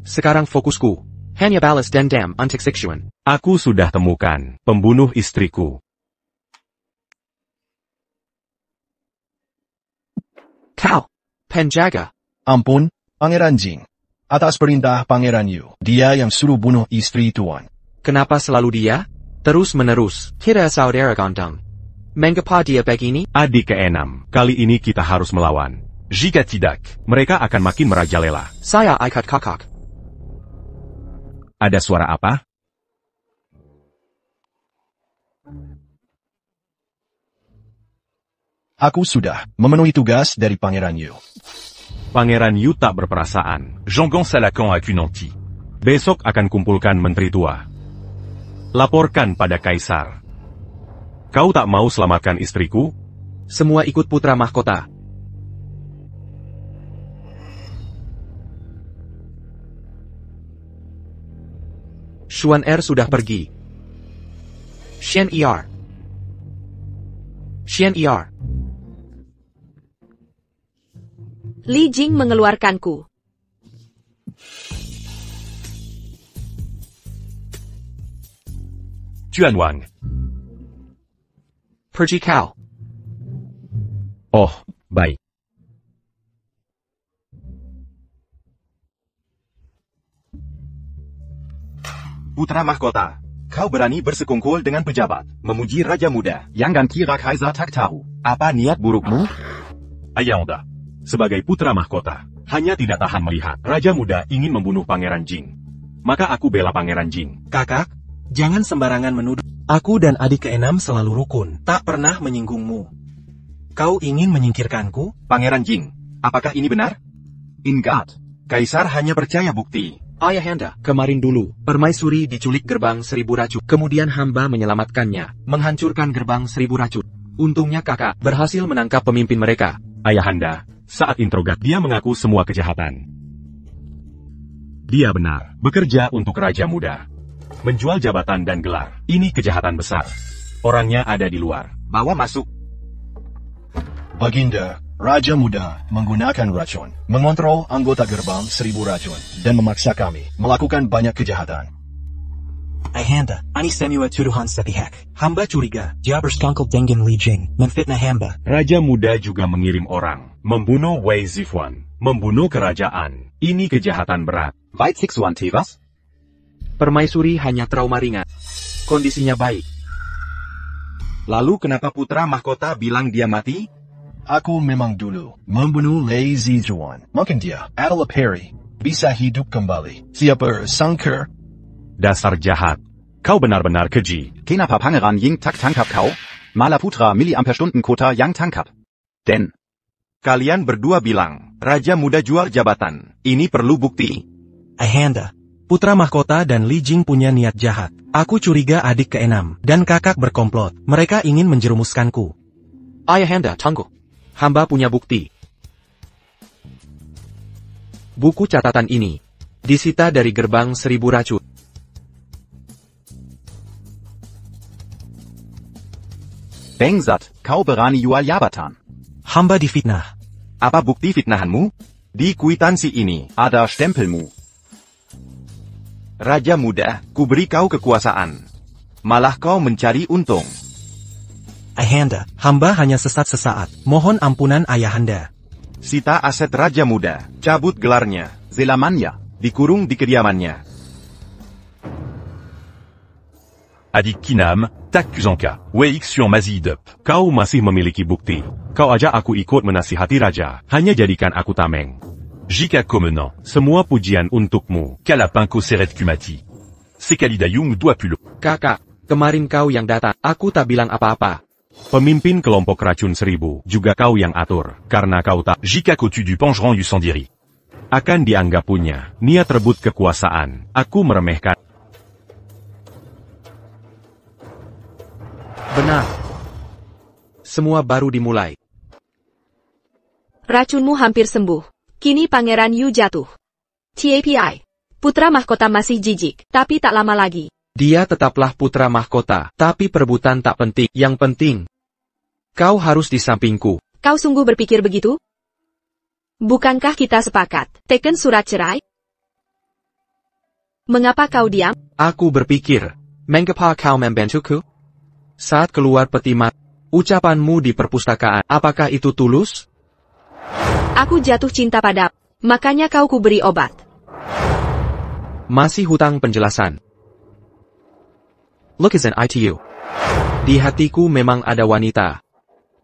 Sekarang fokusku, hanya balas dendam untuk Sichuan. Aku sudah temukan pembunuh istriku. Kau, penjaga. Ampun, Pangeran Jing. Atas perintah Pangeran Yu, dia yang suruh bunuh istri Tuan. Kenapa selalu dia? Terus-menerus, kita saudara ganteng. Mengapa dia begini? Adik ke-6, kali ini kita harus melawan. Jika tidak, mereka akan makin merajalela. Saya ikut kakak. Ada suara apa? Aku sudah memenuhi tugas dari Pangeran Yu. Pangeran Yu tak berperasaan. Jeonggon Salakan Akunanti. Besok akan kumpulkan menteri tua. Laporkan pada Kaisar. Kau tak mau selamatkan istriku? Semua ikut putra mahkota. Xuan Er sudah pergi. Xian Er. Xian Er. Li Jing mengeluarkanku. Juan Wang. Pergi kau. Oh, baik. Putra mahkota, kau berani bersekongkol dengan pejabat, memuji Raja Muda, yang dan kira Kaisar tak tahu. Apa niat burukmu? Ayahanda, sebagai putra mahkota, hanya tidak tahan melihat Raja Muda ingin membunuh Pangeran Jing. Maka aku bela Pangeran Jing. Kakak, jangan sembarangan menuduh. Aku dan adik ke-6 selalu rukun, tak pernah menyinggungmu. Kau ingin menyingkirkanku? Pangeran Jing, apakah ini benar? Ingat, Kaisar hanya percaya bukti. Ayahanda, kemarin dulu, permaisuri diculik gerbang 1000 racun. Kemudian hamba menyelamatkannya, menghancurkan gerbang 1000 racun. Untungnya kakak berhasil menangkap pemimpin mereka. Ayahanda, saat interogat dia mengaku semua kejahatan. Dia benar, bekerja untuk Raja Muda. Menjual jabatan dan gelar, ini kejahatan besar. Orangnya ada di luar. Bawa masuk. Baginda, Raja Muda menggunakan racun, mengontrol anggota gerbang 1000 racun, dan memaksa kami melakukan banyak kejahatan. Ayahanda, ani semua tuduhan sepihak. Hamba curiga, Dia bersekongkol dengan Li Jing, memfitnah hamba. Raja Muda juga mengirim orang, membunuh Wei Zifuan, membunuh kerajaan. Ini kejahatan berat. Wei Zifuan tewas? Permaisuri hanya trauma ringan. Kondisinya baik. Lalu kenapa putra mahkota bilang dia mati? Aku memang dulu membunuh Lei Zijuan. Mungkin dia adalah peri, bisa hidup kembali. Siapa sangka? Dasar jahat. Kau benar-benar keji. Kenapa Pangeran Ying tak tangkap kau? Malah putra miliampere-stunden kota yang tangkap. Dan kalian berdua bilang, Raja Muda jual jabatan. Ini perlu bukti. Ayahanda, putra mahkota dan Li Jing punya niat jahat. Aku curiga adik ke-6 dan kakak berkomplot. Mereka ingin menjerumuskanku. Ayahanda, tunggu. Hamba punya bukti. Buku catatan ini disita dari gerbang 1000 racun. Bangsat, kau berani jual jabatan. Hamba difitnah. Apa bukti fitnahanmu? Di kwitansi ini ada stempelmu. Raja Muda, kuberi kau kekuasaan. Malah kau mencari untung. Ayahanda, hamba hanya sesat sesaat. Mohon ampunan ayahanda. Sita aset Raja Muda, cabut gelarnya, zelamannya, dikurung di kediamannya. Adik Kinam, tak Kuzanka, Wei Xiong Mazidep. Kau masih memiliki bukti. Kau ajak aku ikut menasihati raja, hanya jadikan aku tameng. Jika Comenant, Semua pujian untukmu. Kalapinko Seret Kumati. Sekali Dayung doit plus. Kakak, kemarin kau yang datang. Aku tak bilang apa-apa. Pemimpin kelompok racun 1000, juga kau yang atur, karena kau tak Jika kau tu du pengeran yu sendiri. akan dianggap punya niat rebut kekuasaan. Aku meremehkan. Benar. Semua baru dimulai. Racunmu hampir sembuh. Kini Pangeran Yu jatuh. TAPI. Putra mahkota masih jijik, tapi tak lama lagi. Dia tetaplah putra mahkota, tapi perebutan tak penting. Yang penting, kau harus di sampingku. Kau sungguh berpikir begitu? Bukankah kita sepakat, teken surat cerai? Mengapa kau diam? Aku berpikir, mengapa kau membantuku? Saat keluar peti mati, ucapanmu di perpustakaan, apakah itu tulus? Aku jatuh cinta padamu, makanya kau kuberi obat. Masih hutang penjelasan. Look isn't I to you. Di hatiku memang ada wanita.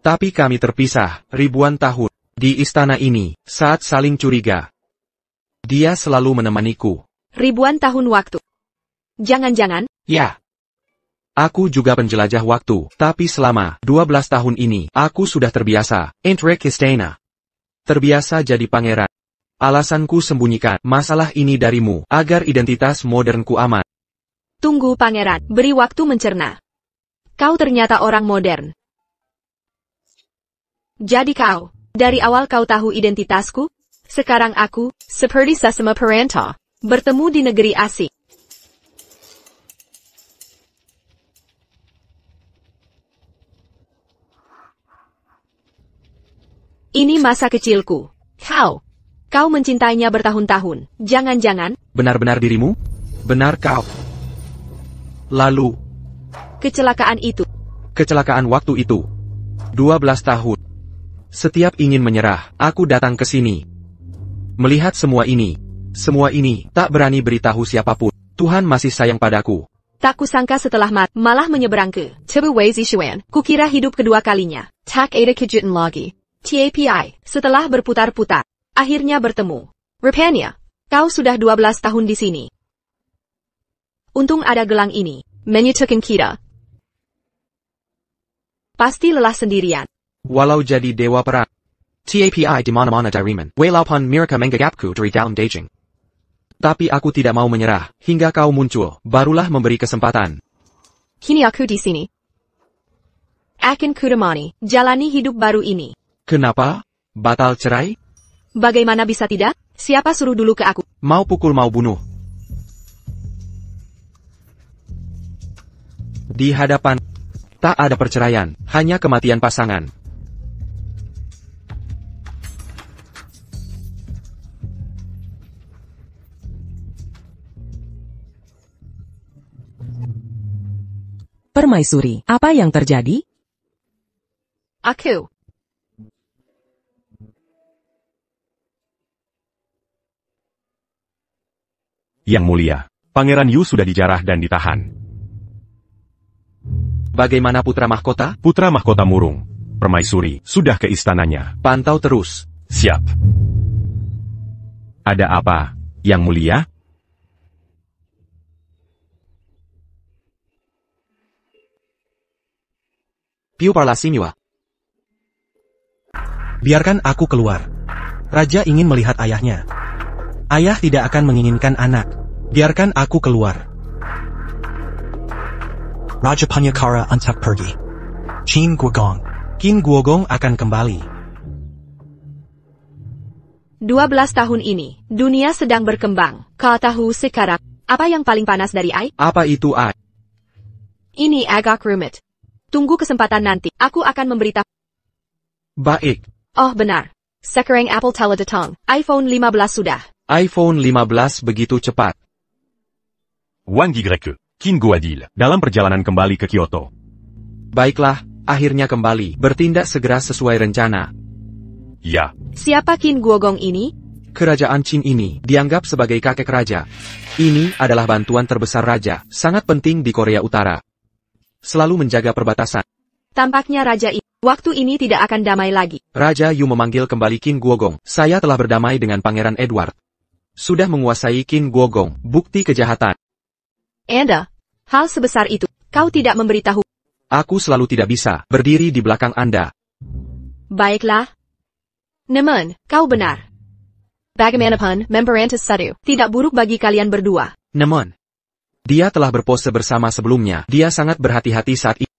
Tapi kami terpisah, ribuan tahun. Di istana ini, saat saling curiga. Dia selalu menemaniku. Ribuan tahun waktu. Jangan-jangan? Ya. Aku juga penjelajah waktu, tapi selama 12 tahun ini, aku sudah terbiasa. Entrik istana. Terbiasa jadi pangeran. Alasanku sembunyikan masalah ini darimu, agar identitas modernku aman. Tunggu pangeran, beri waktu mencerna. Kau ternyata orang modern. Jadi kau, dari awal kau tahu identitasku? Sekarang aku, seperti sesama perantau, bertemu di negeri asing. Ini masa kecilku. Kau mencintainya bertahun-tahun. Jangan-jangan? Benar-benar dirimu? Benar kau. Lalu, kecelakaan itu. Kecelakaan waktu itu. 12 tahun. Setiap ingin menyerah, aku datang ke sini. Melihat semua ini, tak berani beritahu siapapun. Tuhan masih sayang padaku. Tak kusangka setelah malah menyeberang ke Tebuwei Zishuan. Kukira hidup kedua kalinya. Tak ada kejutan lagi. TAPI, setelah berputar-putar, akhirnya bertemu. Rupanya, kau sudah 12 tahun di sini. Untung ada gelang ini, menyutukan kita. Pasti lelah sendirian. Walau jadi dewa perang. TAPI di mana-mana dariman. Walaupun mereka menganggapku dari dalam Beijing. Tapi aku tidak mau menyerah, hingga kau muncul, barulah memberi kesempatan. Kini aku di sini. Akan kutemani, jalani hidup baru ini. Kenapa? Batal cerai? Bagaimana bisa tidak? Siapa suruh dulu ke aku? Mau pukul mau bunuh. Di hadapan, tak ada perceraian, hanya kematian pasangan. Permaisuri, apa yang terjadi? Aku. Yang mulia, Pangeran Yu sudah dijarah dan ditahan. Bagaimana putra mahkota? Putra mahkota murung. Permaisuri, sudah ke istananya. Pantau terus. Siap. Ada apa, Yang mulia? Piu Parlasimiwa. Biarkan aku keluar. Raja ingin melihat ayahnya. Ayah tidak akan menginginkan anak. Biarkan aku keluar. Raja Panyakara untuk pergi. Qin Guogong. Qin Guogong akan kembali. 12 tahun ini, dunia sedang berkembang. Kau tahu sekarang, apa yang paling panas dari Ai? Apa itu Ai? Ini agak rumit. Tunggu kesempatan nanti, aku akan memberitahu. Baik. Oh benar. Sekarang Apple telah datang. iPhone 15 sudah. iPhone 15 begitu cepat. Wang Yigreke, Qin Guadil. Dalam perjalanan kembali ke Kyoto. Baiklah, akhirnya kembali. Bertindak segera sesuai rencana. Ya. Siapa Qin Guogong ini? Kerajaan Qin ini dianggap sebagai kakek raja. Ini adalah bantuan terbesar raja, sangat penting di Korea Utara. Selalu menjaga perbatasan. Tampaknya raja ini, waktu ini tidak akan damai lagi. Raja Yu memanggil kembali Qin Guogong. Saya telah berdamai dengan Pangeran Edward. Sudah menguasai Qin Guogong, bukti kejahatan. Anda, hal sebesar itu, kau tidak memberitahu. Aku selalu tidak bisa berdiri di belakang Anda. Baiklah. Namun, kau benar. Bagaimanapun, memberantas satu. Tidak buruk bagi kalian berdua. Namun, dia telah berpose bersama sebelumnya. Dia sangat berhati-hati saat ini.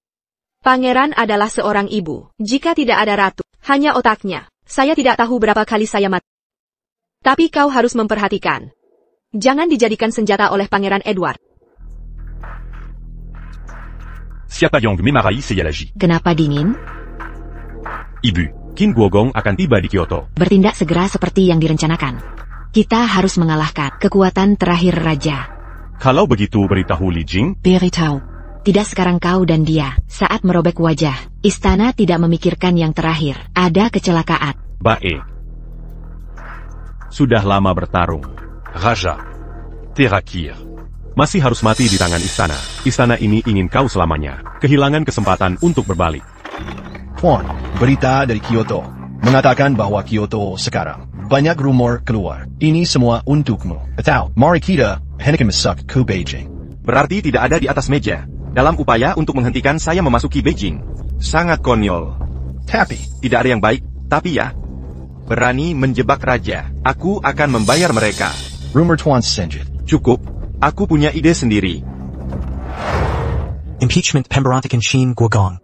Pangeran adalah seorang ibu. Jika tidak ada ratu, hanya otaknya. Saya tidak tahu berapa kali saya mati. Tapi kau harus memperhatikan. Jangan dijadikan senjata oleh Pangeran Edward. Siapayong Memarahi Seyalaji. Kenapa dingin? Ibu, Qin Guogong akan tiba di Kyoto. Bertindak segera seperti yang direncanakan. Kita harus mengalahkan kekuatan terakhir raja. Kalau begitu beritahu Li Jing. Beritahu. Tidak sekarang kau dan dia. Saat merobek wajah, istana tidak memikirkan yang terakhir. Ada kecelakaan. Bae. Sudah lama bertarung. Raja. Terakir. Masih harus mati di tangan istana. Istana ini ingin kau selamanya. Kehilangan kesempatan untuk berbalik. Tuan, berita dari Kyoto mengatakan bahwa Kyoto sekarang banyak rumor keluar. Ini semua untukmu. Atau, mari kita hendakan masuk ke Beijing. Berarti tidak ada di atas meja. Dalam upaya untuk menghentikan saya memasuki Beijing. Sangat konyol. Tapi, tidak ada yang baik, tapi ya. Berani menjebak raja. Aku akan membayar mereka. Rumor Tuan Senjit. Cukup. Aku punya ide sendiri. Impeachment pemberontakan Qin Guogong.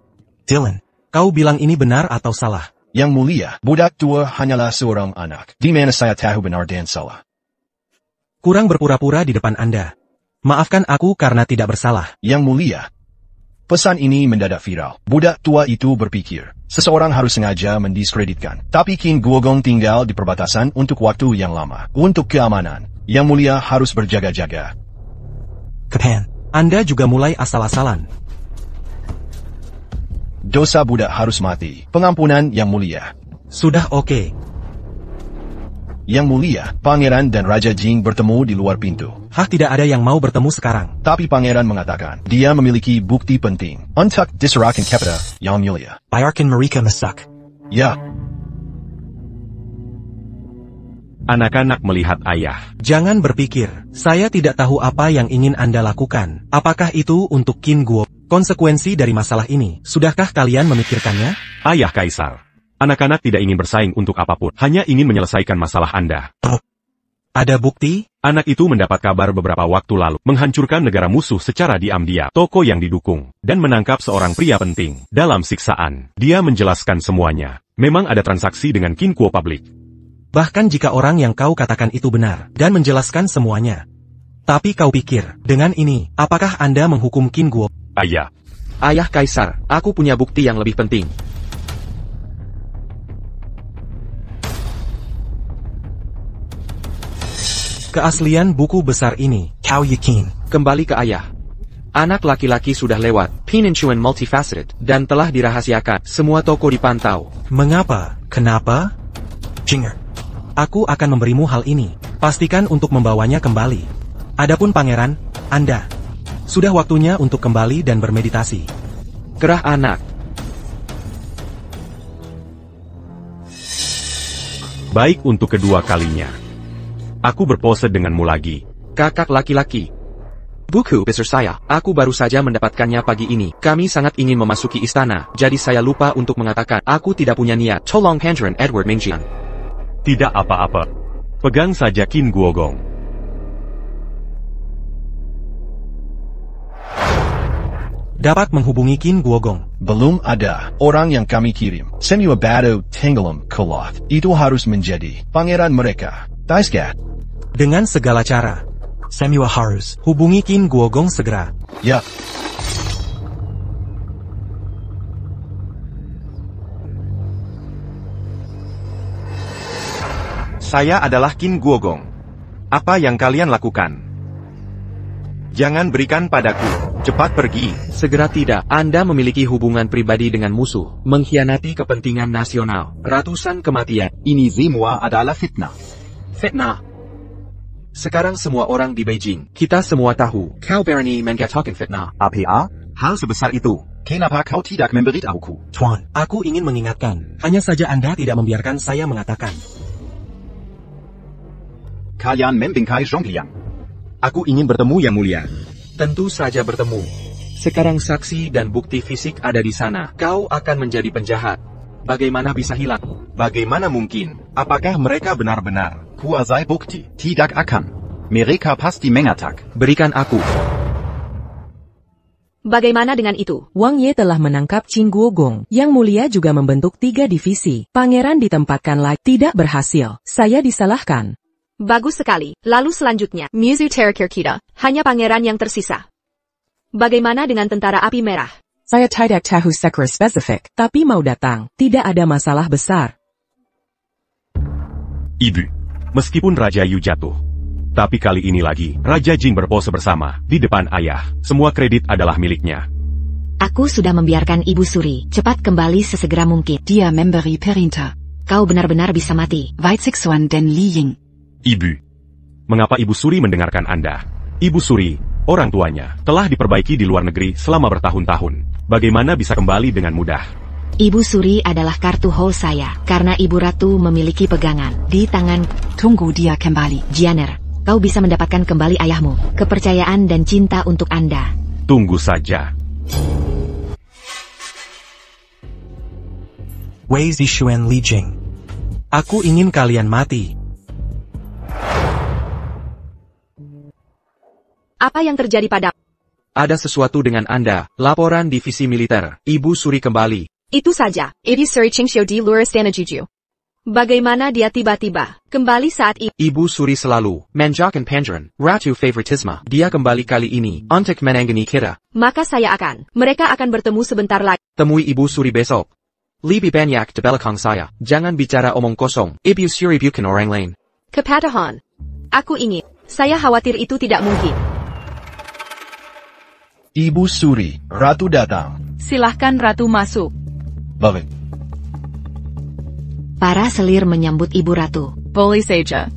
Dylan. Kau bilang ini benar atau salah? Yang mulia, budak tua hanyalah seorang anak. Di mana saya tahu benar dan salah. Kurang berpura-pura di depan Anda. Maafkan aku karena tidak bersalah. Yang mulia, pesan ini mendadak viral. Budak tua itu berpikir, seseorang harus sengaja mendiskreditkan. Tapi Qin Guogong tinggal di perbatasan untuk waktu yang lama. Untuk keamanan, Yang mulia harus berjaga-jaga. Kapan? Anda juga mulai asal-asalan. Dosa budak harus mati. Pengampunan Yang Mulia. Sudah oke. Yang Mulia, Pangeran dan Raja Jing bertemu di luar pintu. Tidak ada yang mau bertemu sekarang. Tapi Pangeran mengatakan, dia memiliki bukti penting. Untuk diserahkan kepada Yang Mulia. Biarkan mereka masak. Ya. Anak-anak melihat ayah. Jangan berpikir, saya tidak tahu apa yang ingin Anda lakukan. Apakah itu untuk Qin Guo? Konsekuensi dari masalah ini, sudahkah kalian memikirkannya? Ayah Kaisar. Anak-anak tidak ingin bersaing untuk apapun, hanya ingin menyelesaikan masalah Anda. Ada bukti? Anak itu mendapat kabar beberapa waktu lalu, menghancurkan negara musuh secara diam-diam, toko yang didukung, dan menangkap seorang pria penting. Dalam siksaan, dia menjelaskan semuanya. Memang ada transaksi dengan Qin Guo Public. Bahkan jika orang yang kau katakan itu benar, dan menjelaskan semuanya. Tapi kau pikir, dengan ini, apakah Anda menghukum Qin Guo? Ayah. Ayah Kaisar, aku punya bukti yang lebih penting. Keaslian buku besar ini. Cao Yakin. Kembali ke ayah. Anak laki-laki sudah lewat, Peninsuan Multifaceted, dan telah dirahasiakan. Semua toko dipantau. Mengapa? Kenapa? Jinger. Aku akan memberimu hal ini. Pastikan untuk membawanya kembali. Adapun pangeran, Anda. Sudah waktunya untuk kembali dan bermeditasi. Kerah anak. Baik untuk kedua kalinya. Aku berpose denganmu lagi. Kakak laki-laki. Buku besar saya, aku baru saja mendapatkannya pagi ini. Kami sangat ingin memasuki istana, jadi saya lupa untuk mengatakan, aku tidak punya niat. Tolong Pangeran Edward Mengjian. Tidak apa-apa. Pegang saja Qin Guogong. Dapat menghubungi Qin Guogong. Belum ada orang yang kami kirim. Semua batu tenggelam ke laut. Itu harus menjadi pangeran mereka. Taiska. Dengan segala cara. Semua harus. Hubungi Qin Guogong segera. Ya. Saya adalah Qin Guogong. Apa yang kalian lakukan? Jangan berikan padaku. Cepat pergi. Segera tidak. Anda memiliki hubungan pribadi dengan musuh. Mengkhianati kepentingan nasional. Ratusan kematian. Ini semua adalah fitnah. Fitnah. Sekarang semua orang di Beijing. Kita semua tahu. Kau berani mengatakan fitnah. APA? Hal sebesar itu. Kenapa kau tidak memberitahuku? Tuan. Aku ingin mengingatkan. Hanya saja Anda tidak membiarkan saya mengatakan. Kalian membingkai Zhongliang. Aku ingin bertemu Yang Mulia. Tentu saja bertemu. Sekarang saksi dan bukti fisik ada di sana. Kau akan menjadi penjahat. Bagaimana bisa hilang? Bagaimana mungkin? Apakah mereka benar-benar? Kuasai bukti. Tidak akan. Mereka pasti mengatak. Berikan aku. Bagaimana dengan itu? Wang Ye telah menangkap Qin Guogong. Yang mulia juga membentuk 3 divisi. Pangeran ditempatkan lagi. Tidak berhasil. Saya disalahkan. Bagus sekali. Lalu selanjutnya, Muzu Terakir kita. Hanya pangeran yang tersisa. Bagaimana dengan tentara api merah? Saya tidak tahu sekre spesifik, tapi mau datang. Tidak ada masalah besar. Ibu, meskipun Raja Yu jatuh, tapi kali ini lagi, Raja Jing berpose bersama, di depan ayah. Semua kredit adalah miliknya. Aku sudah membiarkan Ibu Suri cepat kembali sesegera mungkin. Dia memberi perintah. Kau benar-benar bisa mati. Wei Zixuan dan Li Ying. Ibu, mengapa Ibu Suri mendengarkan Anda? Ibu Suri, orang tuanya, telah diperbaiki di luar negeri selama bertahun-tahun. Bagaimana bisa kembali dengan mudah? Ibu Suri adalah kartu haul saya, karena Ibu Ratu memiliki pegangan di tangan. Tunggu dia kembali. Jianer, kau bisa mendapatkan kembali ayahmu, kepercayaan dan cinta untuk Anda. Tunggu saja. Wei Zixuan Li Jing. Aku ingin kalian mati. Apa yang terjadi pada? Ada sesuatu dengan Anda. Laporan divisi militer. Ibu Suri kembali. Itu saja. Ibu Suri Qingxiu di luar istana Juju. Bagaimana dia tiba-tiba kembali saat ini? Ibu Suri selalu menjakan pangeran. Ratu favoritisme. Dia kembali kali ini untuk menangani kita. Maka saya akan. Mereka akan bertemu sebentar lagi. Temui Ibu Suri besok. Lebih banyak di belakang saya. Jangan bicara omong kosong. Ibu Suri bukan orang lain. Kepadahan. Aku ingin. Saya khawatir itu tidak mungkin. Ibu Suri, Ratu datang. Silahkan Ratu masuk. Baik. Para selir menyambut Ibu Ratu. Boleh saja.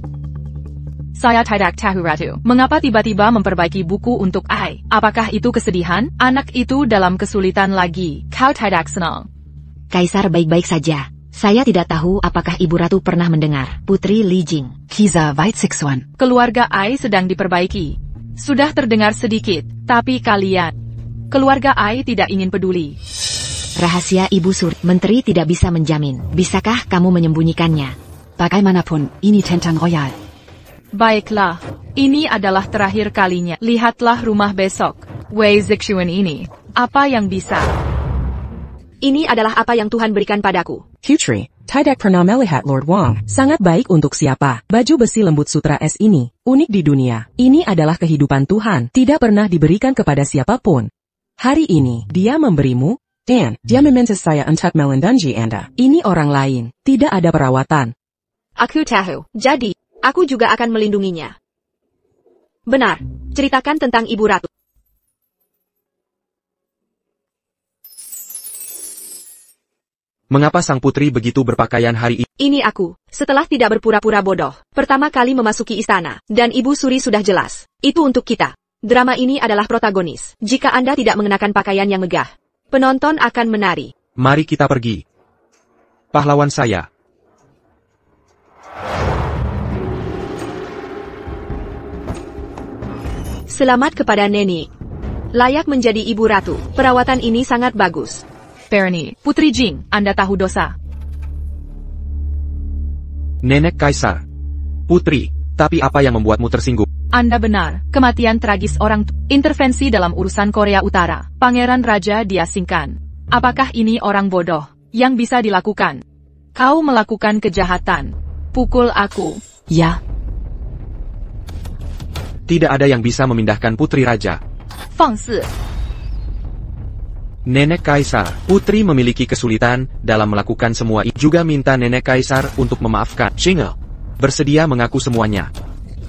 Saya tidak tahu Ratu. Mengapa tiba-tiba memperbaiki buku untuk Ai? Apakah itu kesedihan? Anak itu dalam kesulitan lagi. Kau tidak senang. Kaisar baik-baik saja. Saya tidak tahu apakah Ibu Ratu pernah mendengar. Putri Li Jing. Kiza Wei Zixuan. Keluarga Ai sedang diperbaiki. Sudah terdengar sedikit, tapi kalian, keluarga Ai tidak ingin peduli. Rahasia Ibu Suri, Menteri tidak bisa menjamin. Bisakah kamu menyembunyikannya? Bagaimanapun, ini tentang royal. Baiklah, ini adalah terakhir kalinya. Lihatlah rumah besok. Wei Zixuan ini. Apa yang bisa? Ini adalah apa yang Tuhan berikan padaku. Putri, tidak pernah melihat Lord Wang. Sangat baik untuk siapa? Baju besi lembut sutra es ini, unik di dunia. Ini adalah kehidupan Tuhan, tidak pernah diberikan kepada siapapun. Hari ini, dia memberimu, dan dia meminta saya untuk melindungi Anda. Ini orang lain, tidak ada perawatan. Aku tahu, jadi, aku juga akan melindunginya. Benar, ceritakan tentang Ibu Ratu. Mengapa sang putri begitu berpakaian hari ini? Ini aku, setelah tidak berpura-pura bodoh. Pertama kali memasuki istana, dan Ibu Suri sudah jelas. Itu untuk kita. Drama ini adalah protagonis. Jika Anda tidak mengenakan pakaian yang megah, penonton akan menari. Mari kita pergi. Pahlawan saya. Selamat kepada Nenek. Layak menjadi Ibu Ratu. Perawatan ini sangat bagus. Bernie, Putri Jing, Anda tahu dosa. Nenek Kaisar. Putri, tapi apa yang membuatmu tersinggung? Anda benar, kematian tragis orang intervensi dalam urusan Korea Utara. Pangeran Raja diasingkan. Apakah ini orang bodoh yang bisa dilakukan? Kau melakukan kejahatan. Pukul aku. Ya. Tidak ada yang bisa memindahkan Putri Raja. Fangsi. Nenek Kaisar, Putri memiliki kesulitan dalam melakukan semua ini. Juga minta Nenek Kaisar untuk memaafkan. Jingle. Bersedia mengaku semuanya.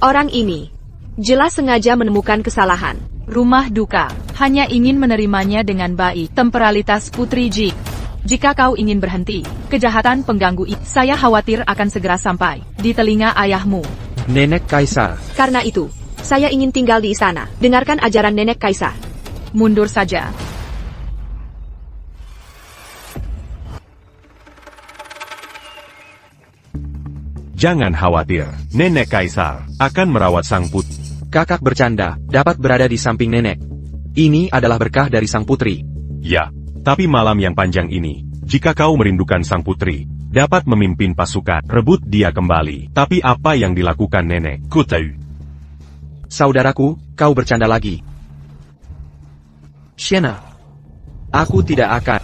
Orang ini jelas sengaja menemukan kesalahan. Rumah duka, hanya ingin menerimanya dengan baik. Temporalitas Putri Jing. Jika kau ingin berhenti, kejahatan pengganggu itu, saya khawatir akan segera sampai di telinga ayahmu. Nenek Kaisar. Karena itu, saya ingin tinggal di istana. Dengarkan ajaran Nenek Kaisar. Mundur saja. Jangan khawatir, Nenek Kaisar akan merawat sang putri. Kakak bercanda, dapat berada di samping nenek. Ini adalah berkah dari sang putri. Ya, tapi malam yang panjang ini, jika kau merindukan sang putri, dapat memimpin pasukan, rebut dia kembali. Tapi apa yang dilakukan nenek? Ku tahu. Saudaraku, kau bercanda lagi. Shena, aku tidak akan.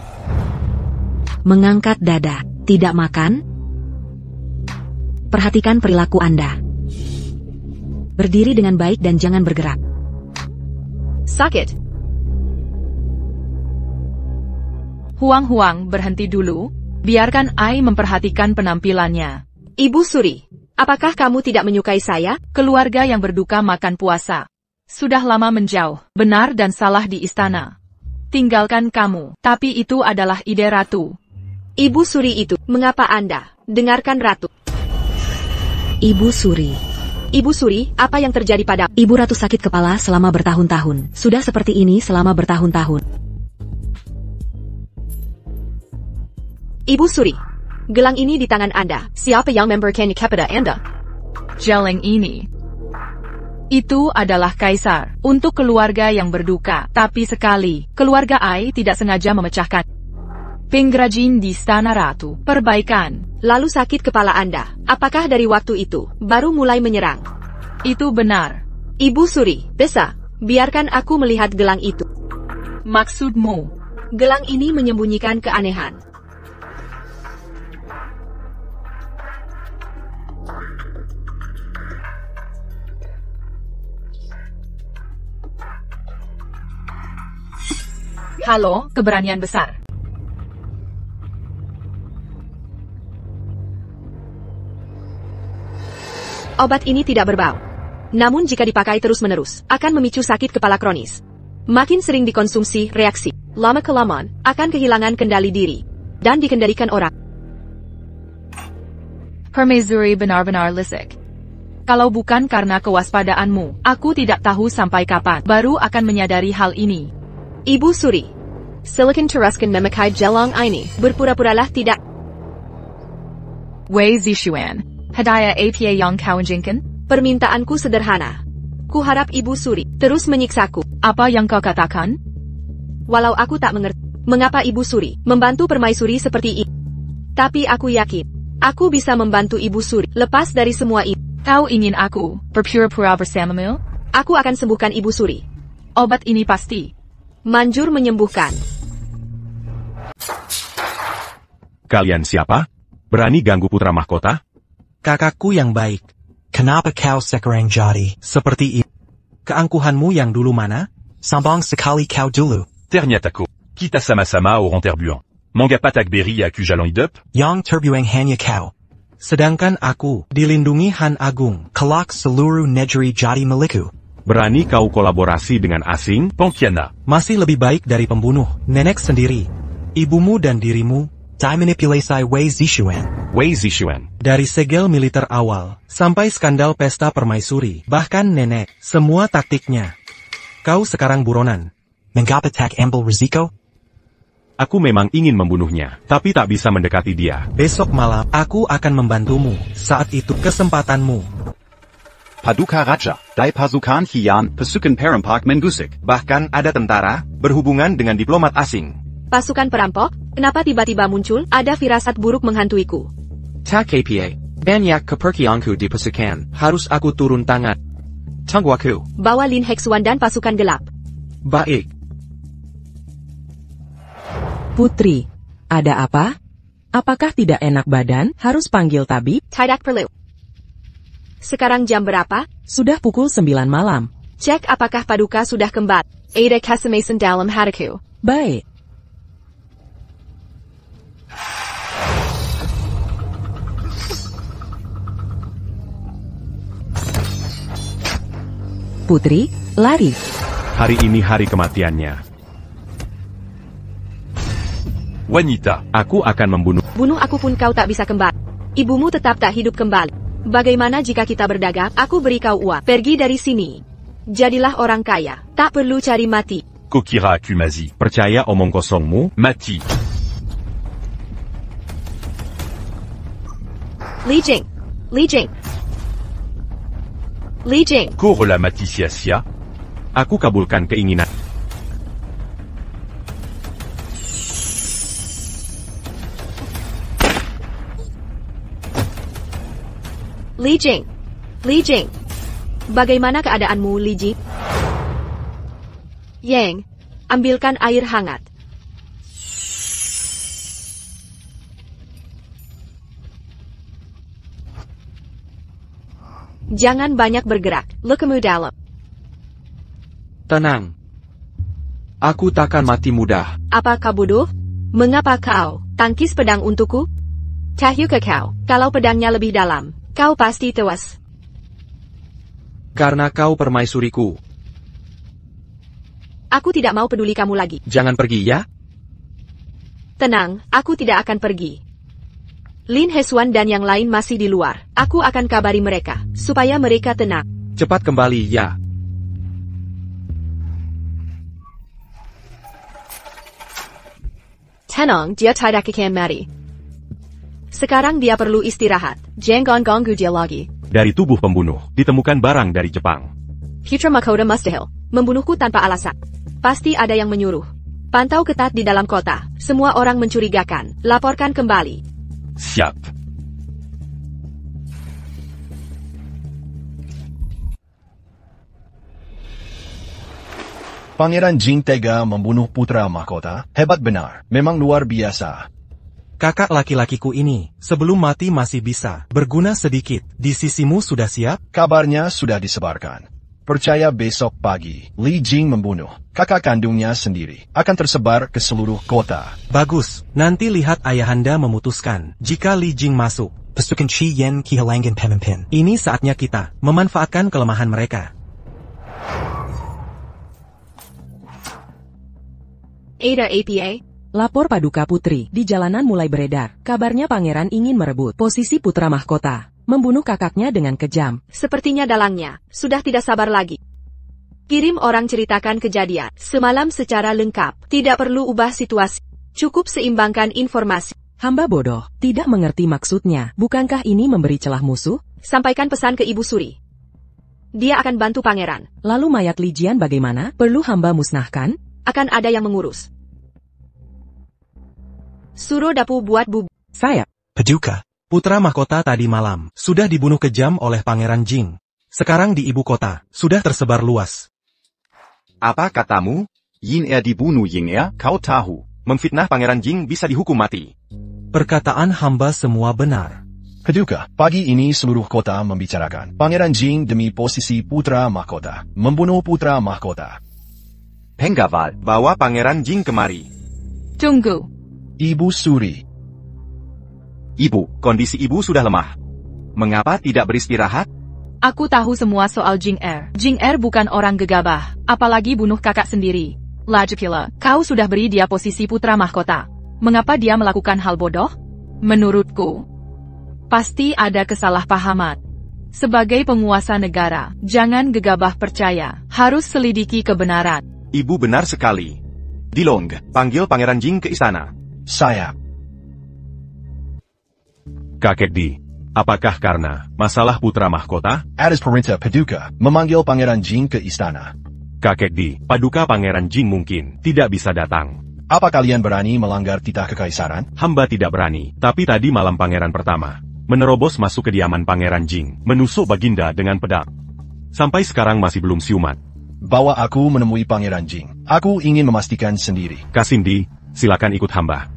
Mengangkat dada, tidak makan? Perhatikan perilaku Anda. Berdiri dengan baik dan jangan bergerak. Sakit. Huang, berhenti dulu. Biarkan Ai memperhatikan penampilannya. Ibu Suri, apakah kamu tidak menyukai saya? Keluarga yang berduka makan puasa. Sudah lama menjauh, benar dan salah di istana. Tinggalkan kamu, tapi itu adalah ide Ratu. Ibu Suri itu, mengapa Anda? Dengarkan Ratu. Ibu Suri. Ibu Suri, apa yang terjadi pada Ibu Ratu sakit kepala selama bertahun-tahun. Sudah seperti ini selama bertahun-tahun. Ibu Suri, gelang ini di tangan Anda. Siapa yang memberikan kepada Anda? Geleng ini. Itu adalah kaisar, untuk keluarga yang berduka. Tapi sekali, keluarga Ai tidak sengaja memecahkan pengrajin di Istana Ratu. Perbaikan. Lalu sakit kepala Anda. Apakah dari waktu itu, baru mulai menyerang? Itu benar. Ibu Suri, bisa, biarkan aku melihat gelang itu. Maksudmu? Gelang ini menyembunyikan keanehan. Halo, keberanian besar. Obat ini tidak berbau. Namun jika dipakai terus-menerus, akan memicu sakit kepala kronis. Makin sering dikonsumsi, reaksi lama-kelamaan akan kehilangan kendali diri dan dikendalikan orang. Permaisuri benar-benar lisik. Kalau bukan karena kewaspadaanmu, aku tidak tahu sampai kapan baru akan menyadari hal ini. Ibu Suri, silakan teruskan memakai gelang ini. Berpura-puralah tidak. Wei Zishuan, hadiah apa yang kau inginkan? Permintaanku sederhana. Kuharap Ibu Suri terus menyiksaku. Apa yang kau katakan? Walau aku tak mengerti mengapa Ibu Suri membantu permaisuri seperti ini. Tapi aku yakin, aku bisa membantu Ibu Suri lepas dari semua ini. Kau ingin aku berpura-pura bersamamu? Aku akan sembuhkan Ibu Suri. Obat ini pasti manjur menyembuhkan. Kalian siapa? Berani ganggu putra mahkota? Kakakku yang baik. Kenapa kau sekarang jadi seperti ini? Keangkuhanmu yang dulu mana? Sombong sekali kau dulu. Ternyataku. Kita sama-sama orang terbuang. Mengapa Takberi aku jalan hidup? Yang terbuang hanya kau. Sedangkan aku dilindungi Han Agung. Kelak seluruh negeri jadi milikku. Berani kau kolaborasi dengan asing? Pongkiana. Masih lebih baik dari pembunuh. Nenek sendiri. Ibumu dan dirimu. Dimanipulasi Wei Zishuan. Wei Zishuan. Dari segel militer awal, sampai skandal pesta permaisuri, bahkan nenek, semua taktiknya. Kau sekarang buronan. Mengapa tak ambil risiko? Aku memang ingin membunuhnya, tapi tak bisa mendekati dia. Besok malam, aku akan membantumu. Saat itu kesempatanmu. Paduka Raja, Dai Pasukan Hian, Pasukan Perampak Mengusik. Bahkan ada tentara berhubungan dengan diplomat asing. Pasukan perampok? Kenapa tiba-tiba muncul? Ada firasat buruk menghantuiku. Tak KPA. Banyak kepergianku di pasukan. Harus aku turun tangan. Tunggu aku. Bawa Lin Hexuan dan pasukan gelap. Baik. Putri, ada apa? Apakah tidak enak badan? Harus panggil tabib? Tidak perlu. Sekarang jam berapa? Sudah pukul 9 malam. Cek apakah Paduka sudah kembali. Ada kesemasan dalam hatiku. Baik. Putri, lari. Hari ini hari kematiannya. Wanita. Aku akan membunuh. Bunuh aku pun kau tak bisa kembali. Ibumu tetap tak hidup kembali. Bagaimana jika kita berdagang? Aku beri kau uang. Pergi dari sini. Jadilah orang kaya. Tak perlu cari mati. Kokira Kumazi. Percaya omong kosongmu? Mati. Li Jing. Li Jing. Li Jing. Cours la maticiacia. Aku kabulkan keinginan. Li Jing. Li Jing. Bagaimana keadaanmu, Li Jing? Yang, ambilkan air hangat. Jangan banyak bergerak, lukamu dalam. Tenang. Aku takkan mati mudah. Apakah bodoh? Mengapa kau tangkis pedang untukku? Tahukah kau, kalau pedangnya lebih dalam, kau pasti tewas. Karena kau permaisuriku. Aku tidak mau peduli kamu lagi. Jangan pergi ya. Tenang, aku tidak akan pergi. Lin Hesuan dan yang lain masih di luar. Aku akan kabari mereka, supaya mereka tenang. Cepat kembali ya. Tenang, dia tidak akan mati. Sekarang dia perlu istirahat. Jangan ganggu dia lagi. Dari tubuh pembunuh, ditemukan barang dari Jepang. Putra Mahkota mustahil membunuhku tanpa alasan. Pasti ada yang menyuruh. Pantau ketat di dalam kota. Semua orang mencurigakan. Laporkan kembali. Siap. Pangeran Jing tega membunuh putra mahkota. Hebat benar. Memang luar biasa. Kakak laki-lakiku ini, sebelum mati masih bisa berguna sedikit. Di sisimu sudah siap? Kabarnya sudah disebarkan. Percaya besok pagi, Li Jing membunuh kakak kandungnya sendiri. Akan tersebar ke seluruh kota. Bagus, nanti lihat ayahanda memutuskan. Jika Li Jing masuk, Pasukan Qi Yen kehilangan pemimpin. ini saatnya kita memanfaatkan kelemahan mereka. Ada APA. Lapor Paduka Putri, di jalanan mulai beredar. Kabarnya pangeran ingin merebut posisi putra mahkota. Membunuh kakaknya dengan kejam. Sepertinya dalangnya sudah tidak sabar lagi. Kirim orang ceritakan kejadian semalam secara lengkap. Tidak perlu ubah situasi. Cukup seimbangkan informasi. Hamba bodoh, tidak mengerti maksudnya. Bukankah ini memberi celah musuh? Sampaikan pesan ke Ibu Suri. Dia akan bantu pangeran. Lalu mayat Li Jian bagaimana? Perlu hamba musnahkan? Akan ada yang mengurus. Suruh Dapu buat bubur. Saya. Paduka. Putra mahkota tadi malam sudah dibunuh kejam oleh Pangeran Jing. Sekarang di ibu kota sudah tersebar luas. Apa katamu? Yin dibunuh Ying kau tahu. Memfitnah Pangeran Jing bisa dihukum mati. Perkataan hamba semua benar. Paduka, pagi ini seluruh kota membicarakan. Pangeran Jing demi posisi putra mahkota. Membunuh putra mahkota. Penggaval, bawa Pangeran Jing kemari. Tunggu. Ibu Suri. Ibu, kondisi ibu sudah lemah. Mengapa tidak beristirahat? Aku tahu semua soal Jing Er. Jing Er bukan orang gegabah, apalagi bunuh kakak sendiri. Lagi pula, kau sudah beri dia posisi putra mahkota. Mengapa dia melakukan hal bodoh? Menurutku, pasti ada kesalahpahaman. Sebagai penguasa negara, jangan gegabah percaya, harus selidiki kebenaran. Ibu benar sekali. Dilong, panggil Pangeran Jing ke istana. Saya. Kakek Di, apakah karena masalah putra mahkota? Atas perintah Paduka, memanggil Pangeran Jing ke istana. Kakek Di, Paduka Pangeran Jing mungkin tidak bisa datang. Apa kalian berani melanggar titah kekaisaran? Hamba tidak berani, tapi tadi malam pangeran pertama menerobos masuk kediaman Pangeran Jing, menusuk Baginda dengan pedang. Sampai sekarang masih belum siuman. Bawa aku menemui Pangeran Jing. Aku ingin memastikan sendiri. Kasim Di, silakan ikut hamba.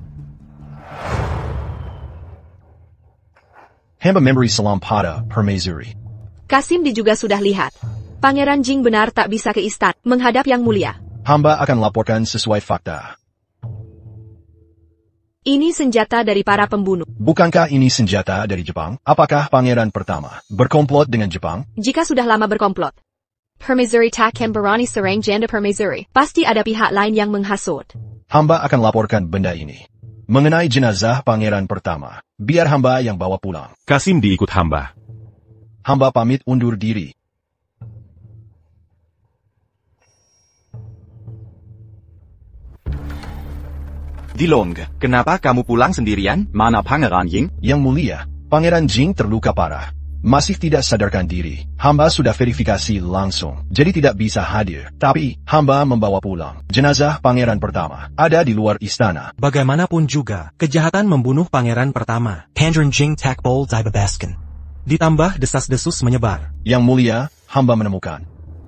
Hamba memberi salam pada Permaisuri. Kasim Di juga sudah lihat. Pangeran Jing benar tak bisa ke istana menghadap yang mulia. Hamba akan laporkan sesuai fakta. Ini senjata dari para pembunuh. Bukankah ini senjata dari Jepang? Apakah pangeran pertama berkomplot dengan Jepang? Jika sudah lama berkomplot, Permaisuri takkan berani serang janda Permaisuri. Pasti ada pihak lain yang menghasut. Hamba akan laporkan benda ini. Mengenai jenazah pangeran pertama, biar hamba yang bawa pulang. Kasim Di ikut hamba. Hamba pamit undur diri. Dilong, kenapa kamu pulang sendirian? Mana Pangeran Jing? Yang mulia, Pangeran Jing terluka parah. Masih tidak sadarkan diri. Hamba sudah verifikasi langsung, jadi tidak bisa hadir. Tapi, hamba membawa pulang jenazah pangeran pertama. Ada di luar istana. Bagaimanapun juga, kejahatan membunuh pangeran pertama. Pangeran Jing tak bol dibebaskan. Ditambah desas-desus menyebar. Yang mulia, hamba menemukan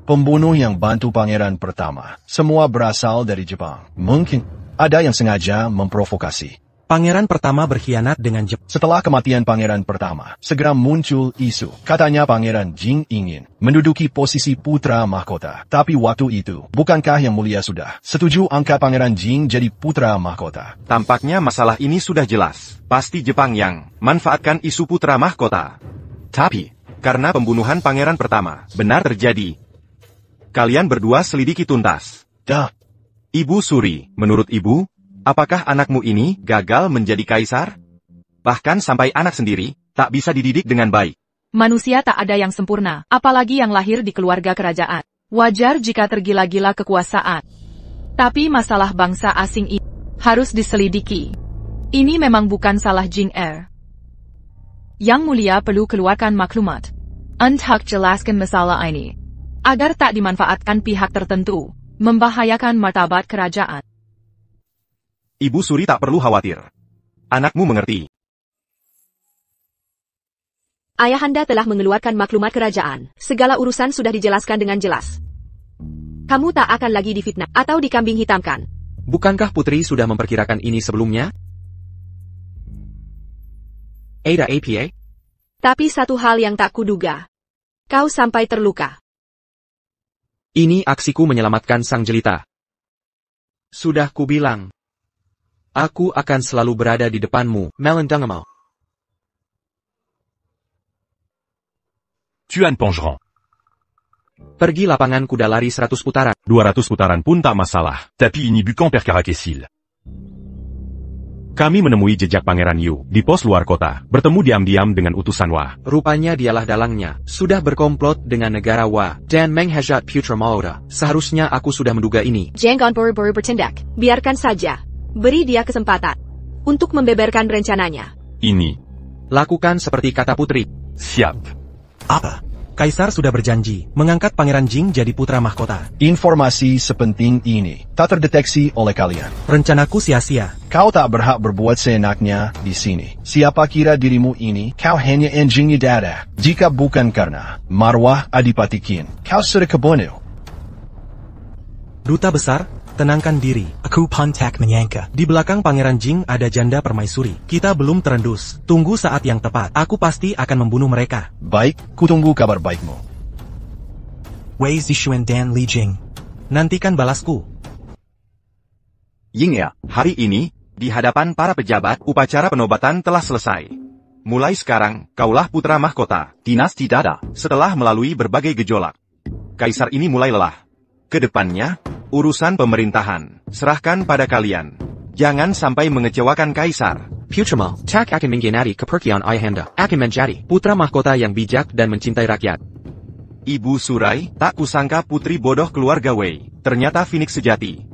pembunuh yang bantu pangeran pertama. Semua berasal dari Jepang. Mungkin ada yang sengaja memprovokasi. Pangeran pertama berkhianat dengan Jepang. Setelah kematian pangeran pertama, segera muncul isu. Katanya pangeran Jing ingin menduduki posisi putra mahkota. Tapi waktu itu, bukankah yang mulia sudah setuju angkat pangeran Jing jadi putra mahkota? Tampaknya masalah ini sudah jelas. Pasti Jepang yang manfaatkan isu putra mahkota. Tapi, karena pembunuhan pangeran pertama benar terjadi, kalian berdua selidiki tuntas. Dah. Ibu Suri, menurut ibu, apakah anakmu ini gagal menjadi kaisar? Bahkan sampai anak sendiri, tak bisa dididik dengan baik. Manusia tak ada yang sempurna, apalagi yang lahir di keluarga kerajaan. Wajar jika tergila-gila kekuasaan. Tapi masalah bangsa asing ini harus diselidiki. Ini memang bukan salah Jing Er. Yang mulia perlu keluarkan maklumat untuk jelaskan masalah ini, agar tak dimanfaatkan pihak tertentu, membahayakan martabat kerajaan. Ibu Suri tak perlu khawatir. Anakmu mengerti. Ayahanda telah mengeluarkan maklumat kerajaan. Segala urusan sudah dijelaskan dengan jelas. Kamu tak akan lagi difitnah atau dikambing hitamkan. Bukankah putri sudah memperkirakan ini sebelumnya? Ada apa? Tapi satu hal yang tak kuduga. Kau sampai terluka. Ini aksiku menyelamatkan sang jelita. Sudah kubilang. Aku akan selalu berada di depanmu, Melendangamo. Tuan Pongeron. Pergi lapangan kuda lari 100 putaran. 200 putaran pun tak masalah. Tapi ini bukan perkara kecil. Kami menemui jejak Pangeran Yu di pos luar kota, bertemu diam-diam dengan utusan Wa. Rupanya dialah dalangnya, sudah berkomplot dengan negara Wa, dan menghajat Putra Mahkota. Seharusnya aku sudah menduga ini. Jangan buru-buru bertindak, biarkan saja. Beri dia kesempatan untuk membeberkan rencananya. Ini. Lakukan seperti kata putri. Siap. Apa? Kaisar sudah berjanji mengangkat Pangeran Jing jadi putra mahkota. Informasi sepenting ini tak terdeteksi oleh kalian. Rencanaku sia-sia. Kau tak berhak berbuat seenaknya di sini. Siapa kira dirimu ini? Kau hanya enjingnya dada. Jika bukan karena marwah Adipati Qin, kau sudah kebunuh. Duta besar, tenangkan diri. Aku Pontak menyangka. Di belakang Pangeran Jing ada janda permaisuri. Kita belum terendus. Tunggu saat yang tepat. Aku pasti akan membunuh mereka. Baik, kutunggu kabar baikmu. Wei Zixuan dan Li Jing. Nantikan balasku. Ying ya, hari ini, di hadapan para pejabat, upacara penobatan telah selesai. Mulai sekarang, kaulah putra mahkota, dinasti Dada, setelah melalui berbagai gejolak. Kaisar ini mulai lelah. Kedepannya, urusan pemerintahan, serahkan pada kalian. Jangan sampai mengecewakan Kaisar. Putra tak akan mengkhianati kepercayaan Ayahanda. Akan menjadi putra mahkota yang bijak dan mencintai rakyat. Ibu Surai, tak kusangka putri bodoh keluarga Wei. Ternyata Phoenix sejati.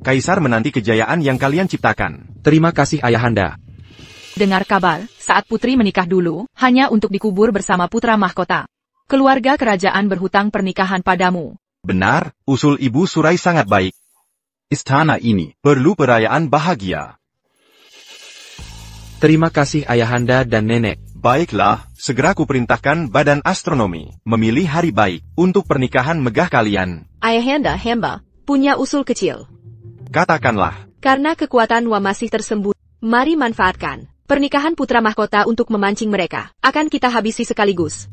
Kaisar menanti kejayaan yang kalian ciptakan. Terima kasih Ayahanda. Dengar kabar, saat putri menikah dulu, hanya untuk dikubur bersama putra mahkota. Keluarga kerajaan berhutang pernikahan padamu. Benar, usul Ibu Surai sangat baik. Istana ini perlu perayaan bahagia. Terima kasih Ayahanda dan Nenek. Baiklah, segera kuperintahkan Badan Astronomi memilih hari baik untuk pernikahan megah kalian. Ayahanda hamba punya usul kecil. Katakanlah. Karena kekuatan Wa masih tersembunyi, mari manfaatkan pernikahan putra mahkota untuk memancing mereka. Akan kita habisi sekaligus.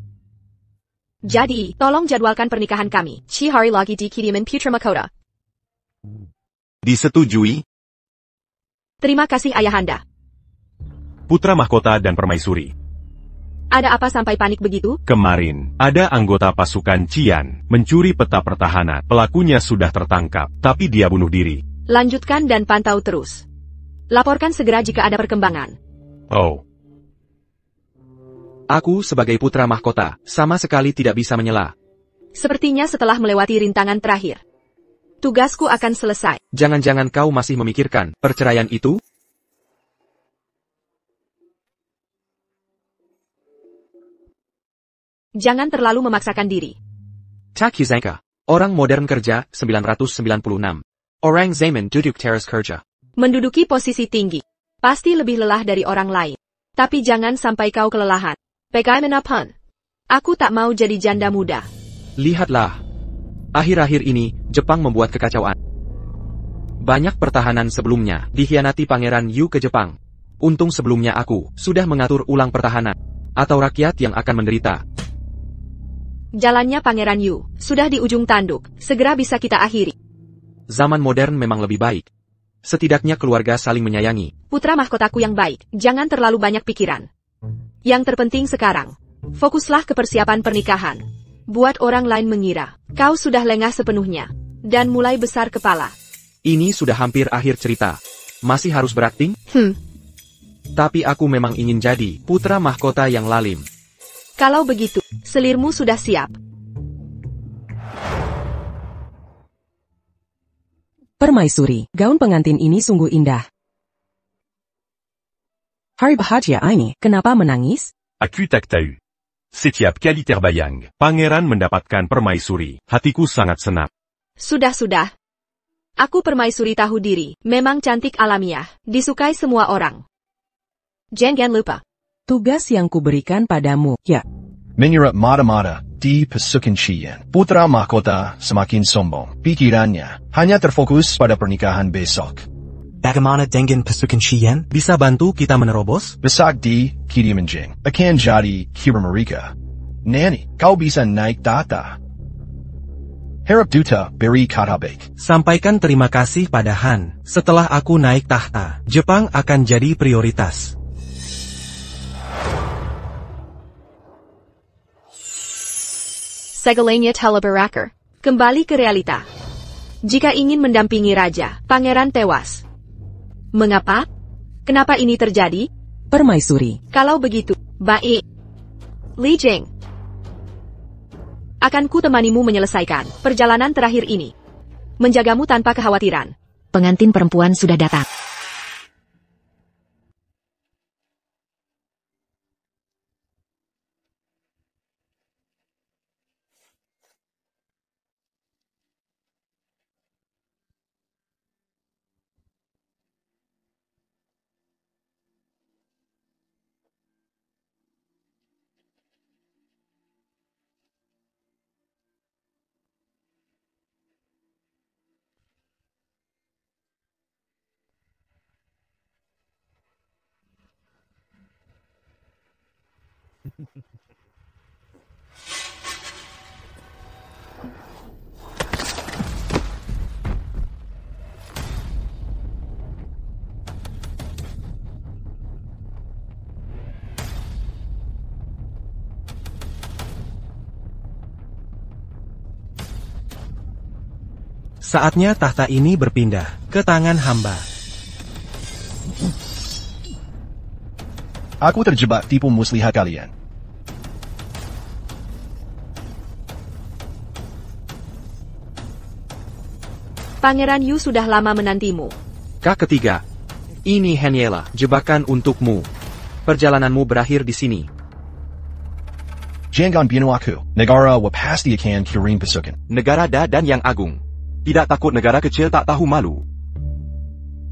Jadi, tolong jadwalkan pernikahan kami. Chihari lagi di Kiriman Putra Mahkota. Disetujui. Terima kasih Ayahanda. Putra mahkota dan permaisuri. Ada apa sampai panik begitu? Kemarin, ada anggota pasukan Qian mencuri peta pertahanan. Pelakunya sudah tertangkap, tapi dia bunuh diri. Lanjutkan dan pantau terus. Laporkan segera jika ada perkembangan. Oh. Aku sebagai putra mahkota, sama sekali tidak bisa menyela. Sepertinya setelah melewati rintangan terakhir, tugasku akan selesai. Jangan-jangan kau masih memikirkan perceraian itu? Jangan terlalu memaksakan diri. Tak Hizanka. Orang modern kerja, 996. Orang zaman duduk teras kerja. Menduduki posisi tinggi. Pasti lebih lelah dari orang lain. Tapi jangan sampai kau kelelahan. Bagaimanapun, aku tak mau jadi janda muda. Lihatlah. Akhir-akhir ini, Jepang membuat kekacauan. Banyak pertahanan sebelumnya dikhianati Pangeran Yu ke Jepang. Untung sebelumnya aku sudah mengatur ulang pertahanan. Atau rakyat yang akan menderita. Jalannya Pangeran Yu sudah di ujung tanduk, segera bisa kita akhiri. Zaman modern memang lebih baik. Setidaknya keluarga saling menyayangi. Putra mahkotaku yang baik, jangan terlalu banyak pikiran. Yang terpenting sekarang, fokuslah ke persiapan pernikahan. Buat orang lain mengira, kau sudah lengah sepenuhnya. Dan mulai besar kepala. Ini sudah hampir akhir cerita. Masih harus berakting? Tapi aku memang ingin jadi putra mahkota yang lalim. Kalau begitu, selirmu sudah siap. Permaisuri, gaun pengantin ini sungguh indah. Hari bahagia ini, kenapa menangis? Aku tak tahu. Setiap kali terbayang, pangeran mendapatkan permaisuri, hatiku sangat senang. Sudah. Aku permaisuri tahu diri, memang cantik alamiah, disukai semua orang. Jangan lupa. Tugas yang kuberikan padamu, ya. Menyerap mata-mata di Pasukan Qian. Putra mahkota semakin sombong. Pikirannya hanya terfokus pada pernikahan besok. Bagaimana dengan Pasukan Qian? Bisa bantu kita menerobos? Besok di Kirimanjing akan jadi kira mereka. Nani, kau bisa naik tahta. Harap duta beri kata baik. Sampaikan terima kasih pada Han. Setelah aku naik tahta, Jepang akan jadi prioritas. Segalanya telah berakhir. Kembali ke realita. Jika ingin mendampingi raja, pangeran tewas. Mengapa? Kenapa ini terjadi? Permaisuri. Kalau begitu, baik. Li Jing. Akan ku temanimu menyelesaikan perjalanan terakhir ini. Menjagamu tanpa kekhawatiran. Pengantin perempuan sudah datang. Saatnya tahta ini berpindah ke tangan hamba. Aku terjebak tipu muslihat kalian. Pangeran Yu sudah lama menantimu. Kak ketiga. Ini hanyalah jebakan untukmu. Perjalananmu berakhir di sini. Jangan bunuh aku. Negara wa pasti akan kirim pasukan. Negara Da dan Yang Agung. Tidak takut negara kecil tak tahu malu.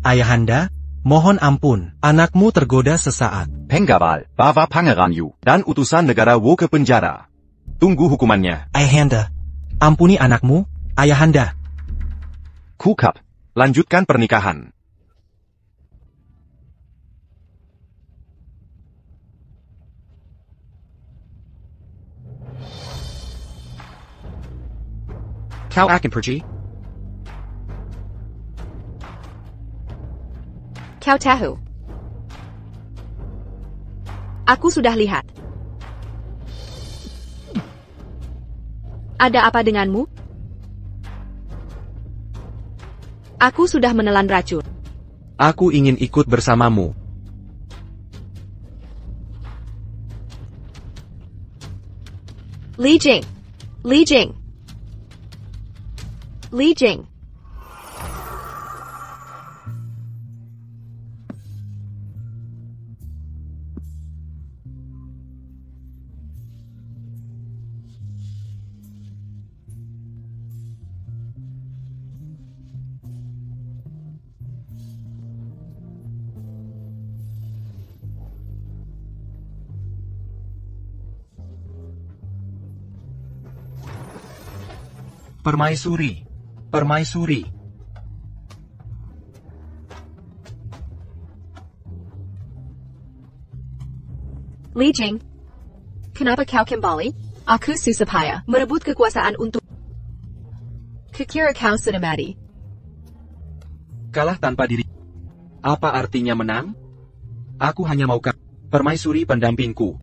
Ayahanda, mohon ampun, anakmu tergoda sesaat. Penggabal, bawa Pangeran Yu, dan utusan negara Wu ke penjara. Tunggu hukumannya. Ayahanda, ampuni anakmu, Ayahanda. Kukap, lanjutkan pernikahan. Kau akan pergi? Kau tahu. Aku sudah lihat. Ada apa denganmu? Aku sudah menelan racun. Aku ingin ikut bersamamu. Li Jing. Li Jing. Li Jing. Permaisuri. Permaisuri. Li Jing, kenapa kau kembali? Aku susah payah Merebut kekuasaan untuk... kukira kau sudah mati. Kalah tanpa diri. Apa artinya menang? Aku hanya mau permaisuri pendampingku.